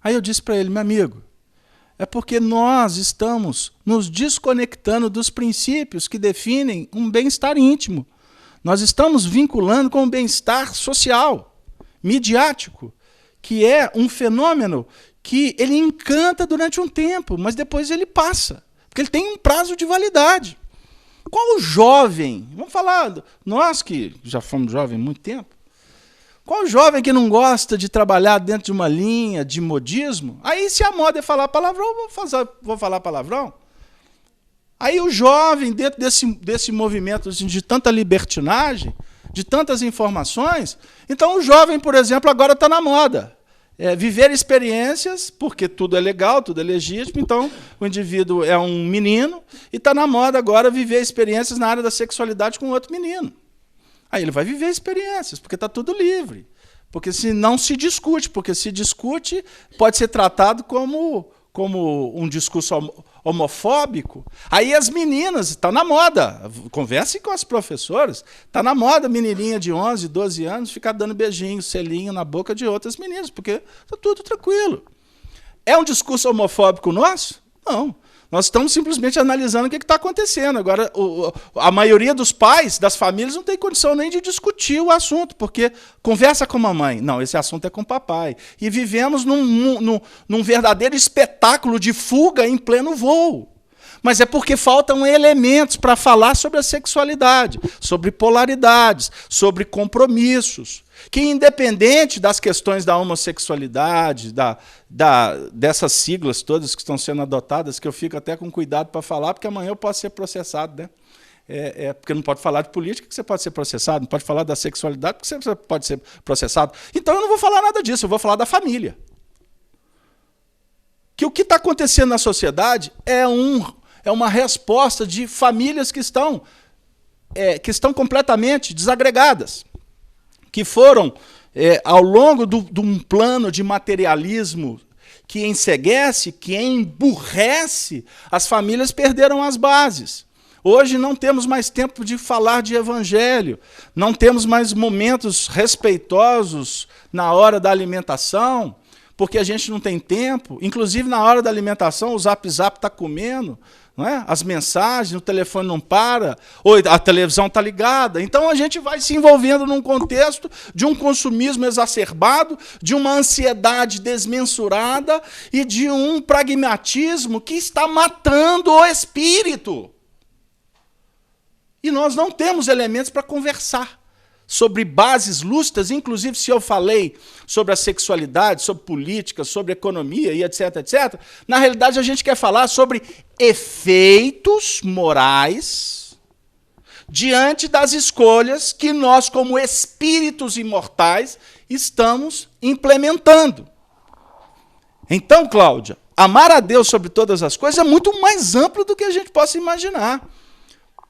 Aí eu disse para ele, meu amigo, é porque nós estamos nos desconectando dos princípios que definem um bem-estar íntimo. Nós estamos vinculando com o bem-estar social, midiático, que é um fenômeno que ele encanta durante um tempo, mas depois ele passa, porque ele tem um prazo de validade. Qual jovem, vamos falar, nós que já fomos jovens há muito tempo, qual jovem que não gosta de trabalhar dentro de uma linha de modismo? Aí, se a moda é falar palavrão, vou falar palavrão. Aí o jovem, dentro desse movimento de tanta libertinagem, de tantas informações, então o jovem, por exemplo, agora está na moda. Viver experiências, porque tudo é legal, tudo é legítimo, então o indivíduo é um menino e está na moda agora viver experiências na área da sexualidade com outro menino. Aí ele vai viver experiências, porque está tudo livre. Porque se não se discute, porque se discute, pode ser tratado como um discurso homofóbico. Aí as meninas, está na moda, conversem com as professoras, está na moda menininha de 11, 12 anos ficar dando beijinho, selinho na boca de outras meninas, porque está tudo tranquilo. É um discurso homofóbico nosso? Não. Nós estamos simplesmente analisando o que está acontecendo. Agora, a maioria dos pais, das famílias, não tem condição nem de discutir o assunto, porque conversa com a mamãe. Não, esse assunto é com o papai. E vivemos num verdadeiro espetáculo de fuga em pleno voo. Mas é porque faltam elementos para falar sobre a sexualidade, sobre polaridades, sobre compromissos, que, independente das questões da homossexualidade, dessas siglas todas que estão sendo adotadas, que eu fico até com cuidado para falar, porque amanhã eu posso ser processado, né? Porque não pode falar de política, que você pode ser processado, não pode falar da sexualidade, porque você pode ser processado. Então eu não vou falar nada disso, eu vou falar da família. Que o que está acontecendo na sociedade é uma resposta de famílias que estão completamente desagregadas, que foram, ao longo de um plano de materialismo que enceguece, que emburrece, as famílias perderam as bases. Hoje não temos mais tempo de falar de evangelho, não temos mais momentos respeitosos na hora da alimentação, porque a gente não tem tempo. Inclusive, na hora da alimentação, o Zap está comendo, não é? As mensagens, o telefone não para, ou a televisão está ligada. Então, a gente vai se envolvendo num contexto de um consumismo exacerbado, de uma ansiedade desmensurada e de um pragmatismo que está matando o espírito. E nós não temos elementos para conversar sobre bases lúcidas, inclusive se eu falei sobre a sexualidade, sobre política, sobre economia e etc, etc, na realidade a gente quer falar sobre efeitos morais diante das escolhas que nós, como espíritos imortais, estamos implementando. Então, Cláudia, amar a Deus sobre todas as coisas é muito mais amplo do que a gente possa imaginar.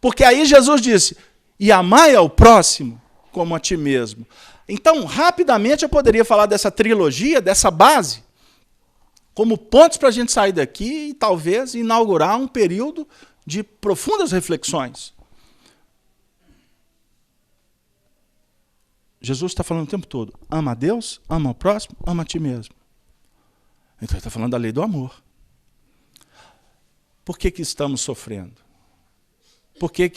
Porque aí Jesus disse, e amai ao próximo como a ti mesmo. Então, rapidamente, eu poderia falar dessa trilogia, dessa base, como pontos para a gente sair daqui e talvez inaugurar um período de profundas reflexões. Jesus está falando o tempo todo, ama a Deus, ama ao próximo, ama a ti mesmo. Então, ele está falando da lei do amor. Por que estamos sofrendo? Por que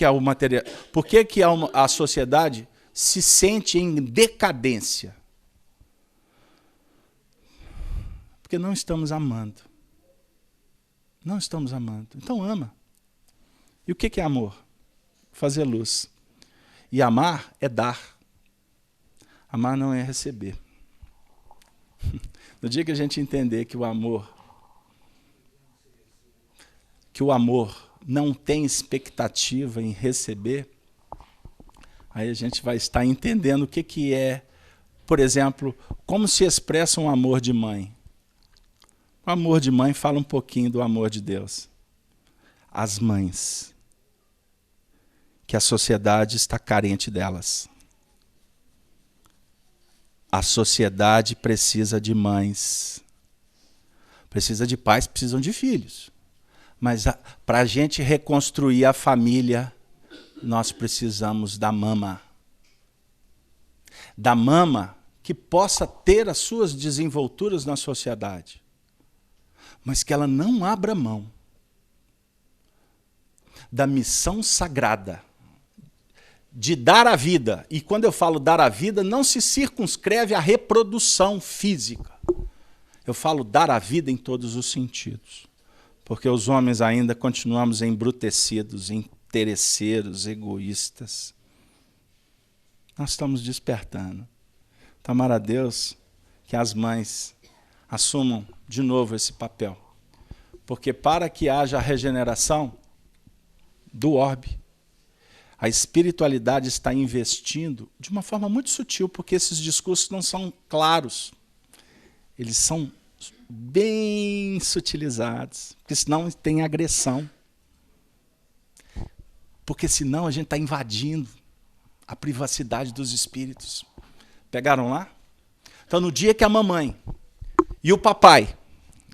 a sociedade se sente em decadência? Porque não estamos amando. Não estamos amando. Então ama. E o que é amor? Fazer luz. E amar é dar. Amar não é receber. No dia que a gente entender que o amor não tem expectativa em receber, aí a gente vai estar entendendo o que é, por exemplo, como se expressa um amor de mãe. O amor de mãe fala um pouquinho do amor de Deus. As mães, que a sociedade está carente delas. A sociedade precisa de mães. Precisa de pais, precisam de filhos. Mas para a gente reconstruir a família, nós precisamos da mama. Da mama que possa ter as suas desenvolturas na sociedade, mas que ela não abra mão da missão sagrada de dar a vida. E quando eu falo dar a vida, não se circunscreve à reprodução física. Eu falo dar a vida em todos os sentidos. Porque os homens ainda continuamos embrutecidos, interesseiros, egoístas. Nós estamos despertando. Tomara a Deus que as mães assumam de novo esse papel. Porque para que haja a regeneração do orbe, a espiritualidade está investindo de uma forma muito sutil, porque esses discursos não são claros. Eles são bem sutilizados, porque senão tem agressão. Porque senão a gente está invadindo a privacidade dos espíritos. Pegaram lá? Então, no dia que a mamãe e o papai,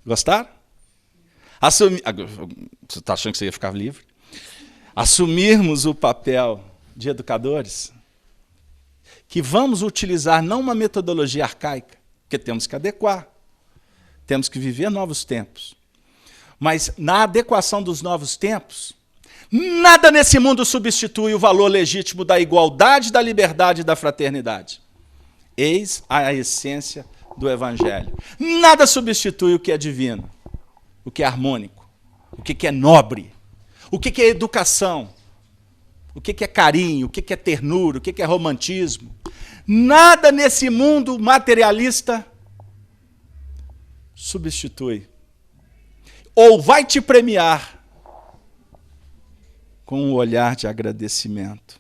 gostaram? Você está achando que você ia ficar livre? Assumirmos o papel de educadores, que vamos utilizar não uma metodologia arcaica, porque temos que adequar, temos que viver novos tempos. Mas na adequação dos novos tempos, nada nesse mundo substitui o valor legítimo da igualdade, da liberdade e da fraternidade. Eis a essência do Evangelho. Nada substitui o que é divino, o que é harmônico, o que é nobre, o que é educação, o que é carinho, o que é ternura, o que é romantismo. Nada nesse mundo materialista substitui. Ou vai te premiar com um olhar de agradecimento,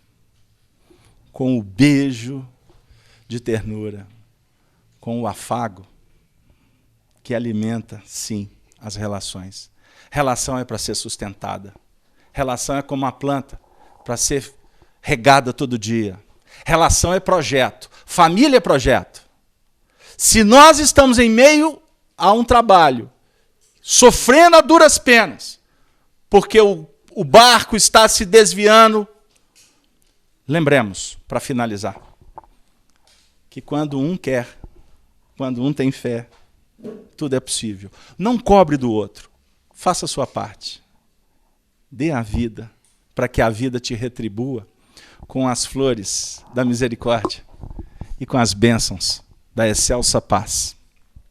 com o beijo de ternura, com o afago que alimenta, sim, as relações. Relação é para ser sustentada. Relação é como uma planta para ser regada todo dia. Relação é projeto. Família é projeto. Se nós estamos em meio a um trabalho, sofrendo a duras penas, porque o barco está se desviando, lembremos, para finalizar, que quando um quer, quando um tem fé, tudo é possível. Não cobre do outro. Faça a sua parte. Dê a vida, para que a vida te retribua com as flores da misericórdia e com as bênçãos da excelsa paz.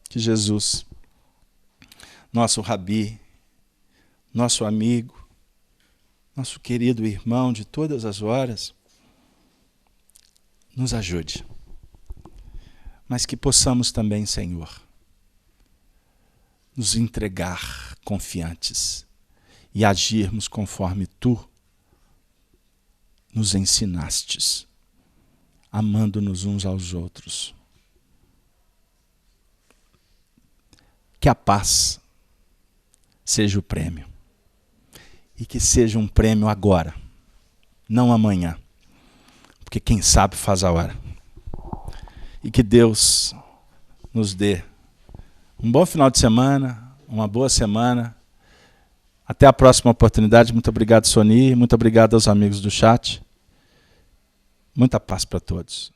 Que Jesus, nosso Rabi, nosso amigo, nosso querido irmão de todas as horas, nos ajude. Mas que possamos também, Senhor, nos entregar confiantes e agirmos conforme Tu nos ensinastes, amando-nos uns aos outros. Que a paz seja o prêmio. E que seja um prêmio agora, não amanhã. Porque quem sabe faz a hora. E que Deus nos dê um bom final de semana, uma boa semana. Até a próxima oportunidade. Muito obrigado, Soni. Muito obrigado aos amigos do chat. Muita paz para todos.